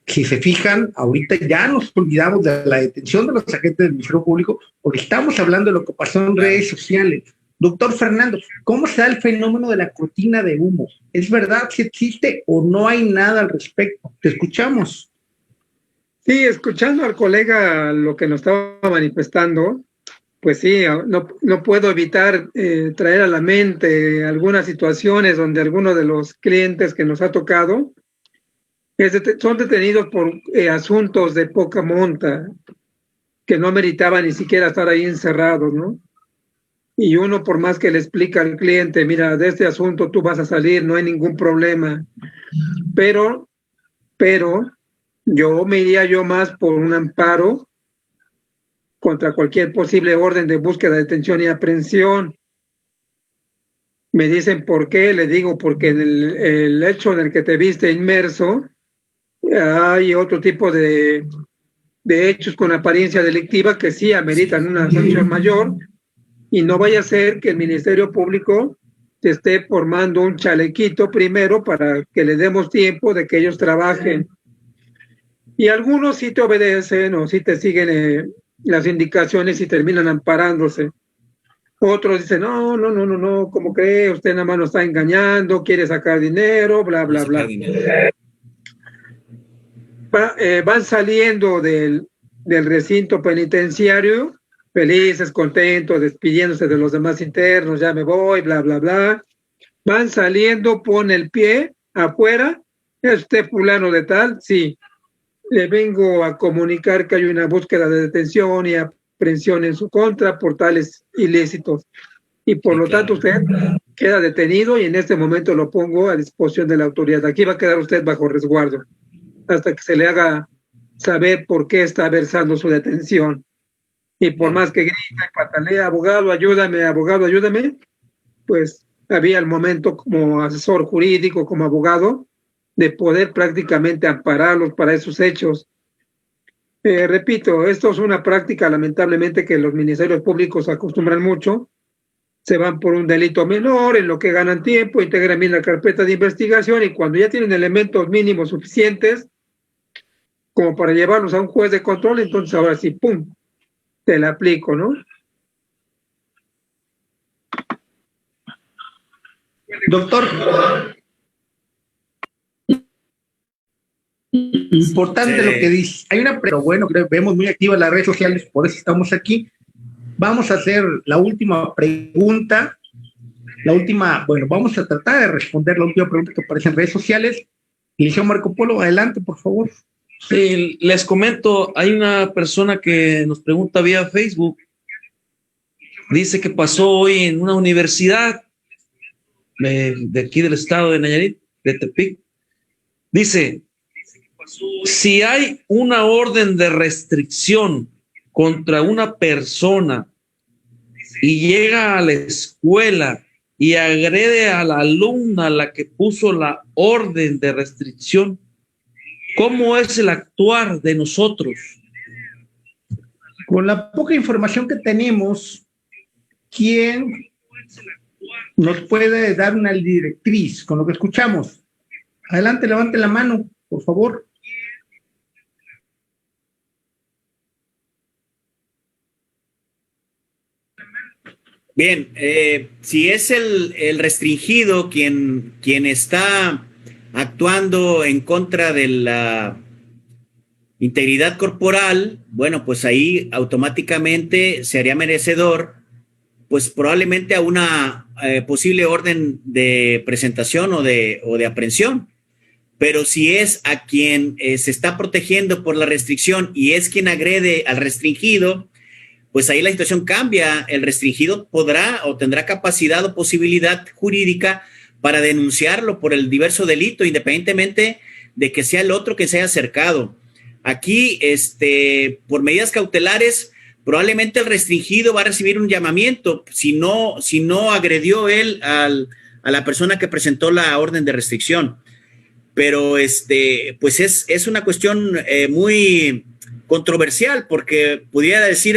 Si se fijan, ahorita ya nos olvidamos de la detención de los agentes del Ministerio Público porque estamos hablando de lo que pasó en redes sociales. Doctor Fernando, ¿cómo se da el fenómeno de la cortina de humo? ¿Es verdad si existe o no hay nada al respecto? Te escuchamos. Sí, escuchando al colega lo que nos estaba manifestando, pues sí, no puedo evitar traer a la mente algunas situaciones donde algunos de los clientes que nos ha tocado son detenidos por asuntos de poca monta, que no meritaban ni siquiera estar ahí encerrados, ¿no? Y uno, por más que le explica al cliente, mira, de este asunto tú vas a salir, no hay ningún problema, pero yo me iría más por un amparo contra cualquier posible orden de búsqueda, detención y aprehensión. Me dicen por qué, le digo porque en el hecho en el que te viste inmerso hay otro tipo de hechos con apariencia delictiva que sí ameritan una sanción mayor, y no vaya a ser que el Ministerio Público te esté formando un chalequito primero para que le demos tiempo de que ellos trabajen. Y algunos sí te obedecen o sí te siguen las indicaciones y terminan amparándose. Otros dicen, no, ¿cómo cree? Usted nada más nos está engañando, quiere sacar dinero, bla, bla, bla. Van saliendo del recinto penitenciario felices, contentos, despidiéndose de los demás internos, ya me voy, bla, bla, bla. Van saliendo, pone el pie afuera, ¿es usted fulano de tal? Sí. Le vengo a comunicar que hay una búsqueda de detención y aprehensión en su contra por tales ilícitos. Y por lo tanto usted queda detenido y en este momento lo pongo a disposición de la autoridad. Aquí va a quedar usted bajo resguardo hasta que se le haga saber por qué está versando su detención. Y por más que grita y patalea, abogado, ayúdame, pues había el momento como asesor jurídico, como abogado, de poder prácticamente ampararlos para esos hechos. Repito, esto es una práctica lamentablemente que los ministerios públicos acostumbran mucho, se van por un delito menor, en lo que ganan tiempo, integran bien la carpeta de investigación y cuando ya tienen elementos mínimos suficientes como para llevarlos a un juez de control, entonces ahora sí, ¡pum!, te la aplico, ¿no? Doctor, importante lo que dice. Hay una, pero bueno, vemos muy activas las redes sociales, por eso estamos aquí. Vamos a hacer la última pregunta. Vamos a tratar de responder la última pregunta que aparece en redes sociales. Liceo Marco Polo, adelante, por favor. Sí, les comento, hay una persona que nos pregunta vía Facebook, dice que pasó hoy en una universidad de aquí del estado de Nayarit, de Tepic. Dice, si hay una orden de restricción contra una persona y llega a la escuela y agrede a la alumna a la que puso la orden de restricción, ¿cómo es el actuar de nosotros? Con la poca información que tenemos, ¿quién nos puede dar una directriz con lo que escuchamos? Adelante, levante la mano, por favor. Bien, si es el restringido quien está actuando en contra de la integridad corporal, bueno, pues ahí automáticamente se haría merecedor, pues probablemente a una posible orden de presentación o de aprehensión. Pero si es a quien se está protegiendo por la restricción y es quien agrede al restringido, pues ahí la situación cambia. El restringido podrá o tendrá capacidad o posibilidad jurídica para denunciarlo por el diverso delito, independientemente de que sea el otro que se haya acercado. Aquí, por medidas cautelares, probablemente el restringido va a recibir un llamamiento si no agredió él a la persona que presentó la orden de restricción. Pero pues es una cuestión muy controversial, porque pudiera decir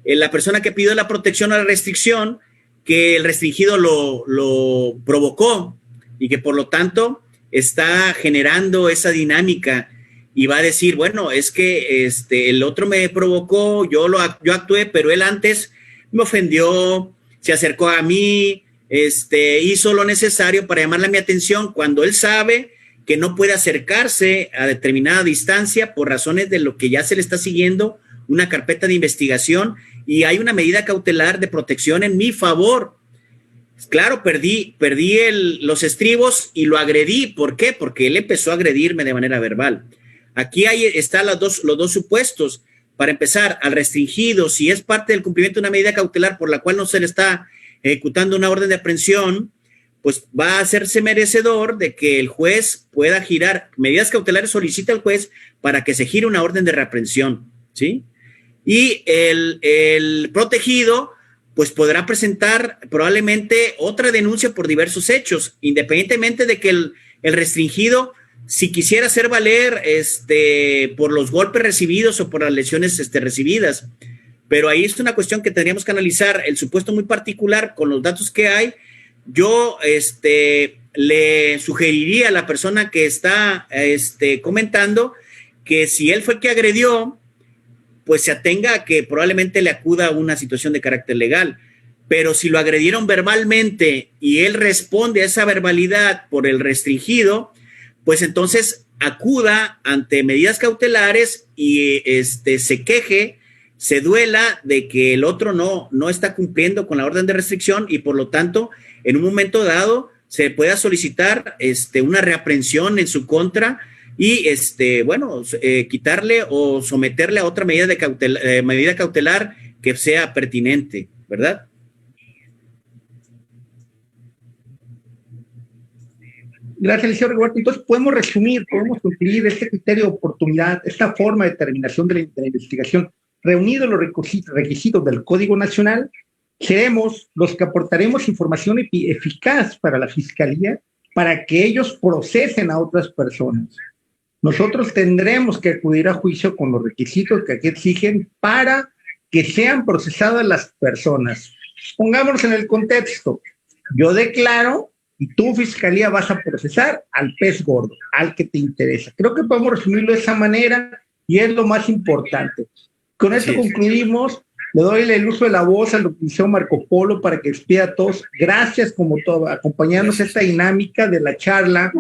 la persona que pidió la protección a la restricción que el restringido lo provocó y que por lo tanto está generando esa dinámica, y va a decir, bueno, es que el otro me provocó, yo actué, pero él antes me ofendió, se acercó a mí, hizo lo necesario para llamarle a mi atención, cuando él sabe que no puede acercarse a determinada distancia por razones de lo que ya se le está siguiendo una carpeta de investigación y hay una medida cautelar de protección en mi favor. Claro, perdí los estribos y lo agredí. ¿Por qué? Porque él empezó a agredirme de manera verbal. Aquí están los dos supuestos. Para empezar, al restringido, si es parte del cumplimiento de una medida cautelar por la cual no se le está ejecutando una orden de aprehensión, pues va a hacerse merecedor de que el juez pueda girar medidas cautelares, solicita al juez para que se gire una orden de reaprehensión, ¿sí? Y el protegido pues podrá presentar probablemente otra denuncia por diversos hechos, independientemente de que el restringido, si quisiera hacer valer por los golpes recibidos o por las lesiones recibidas. Pero ahí es una cuestión que tendríamos que analizar, el supuesto muy particular con los datos que hay. Yo le sugeriría a la persona que está comentando que si él fue el que agredió, pues se atenga a que probablemente le acuda a una situación de carácter legal. Pero si lo agredieron verbalmente y él responde a esa verbalidad por el restringido, pues entonces acuda ante medidas cautelares y se queje, se duela de que el otro no está cumpliendo con la orden de restricción y por lo tanto, en un momento dado, se pueda solicitar una reaprehensión en su contra y quitarle o someterle a otra medida cautelar que sea pertinente, ¿verdad? Gracias, licenciado Rigoberto. Entonces, podemos concluir este criterio de oportunidad, esta forma de determinación de la investigación, reunidos los requisitos del Código Nacional, seremos los que aportaremos información eficaz para la Fiscalía para que ellos procesen a otras personas. Nosotros tendremos que acudir a juicio con los requisitos que aquí exigen para que sean procesadas las personas. Pongámonos en el contexto. Yo declaro y tú, Fiscalía, vas a procesar al pez gordo, al que te interesa. Creo que podemos resumirlo de esa manera y es lo más importante. Con esto concluimos. Le doy el uso de la voz al licenciado Marco Polo para que despida a todos. Gracias, como todo, acompañarnos esta dinámica de la charla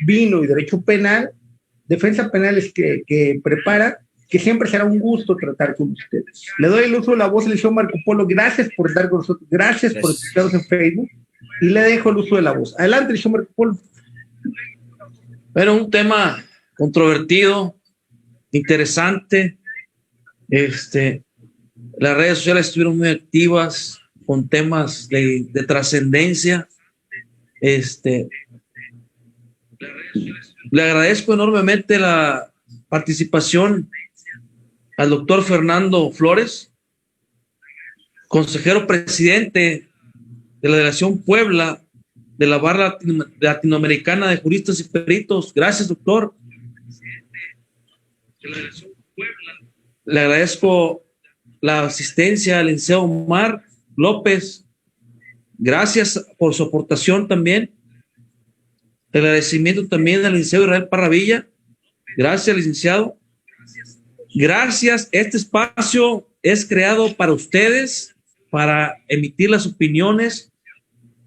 Vino y Derecho Penal, Defensa Penales que prepara, que siempre será un gusto tratar con ustedes. Le doy el uso de la voz al licenciado Marco Polo. Gracias por estar con nosotros. Gracias por escucharnos en Facebook. Y le dejo el uso de la voz. Adelante, licenciado Marco Polo. Bueno, un tema controvertido, interesante. Las redes sociales estuvieron muy activas con temas de trascendencia. Le agradezco enormemente la participación al doctor Fernando Flores, consejero presidente de la Delegación Puebla de la Barra Latinoamericana de Juristas y Peritos. Gracias, doctor. Le agradezco la asistencia al licenciado Omar López. Gracias por su aportación también. El agradecimiento también al licenciado Israel Parravilla. Gracias, licenciado. Gracias. Este espacio es creado para ustedes, para emitir las opiniones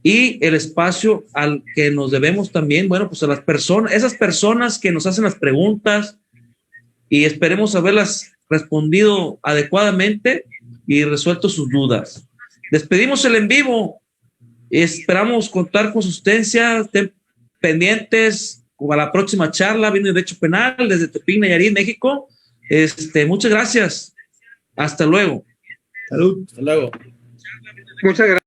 y el espacio al que nos debemos también, bueno, pues a las personas, esas personas que nos hacen las preguntas y esperemos haberlas respondido adecuadamente y resuelto sus dudas. Despedimos el en vivo. Esperamos contar con su asistencia. Estén pendientes para la próxima charla Vino y Derecho Penal desde Tepic, Nayarit, México. Muchas gracias. Hasta luego. Salud. Hasta luego. Muchas gracias.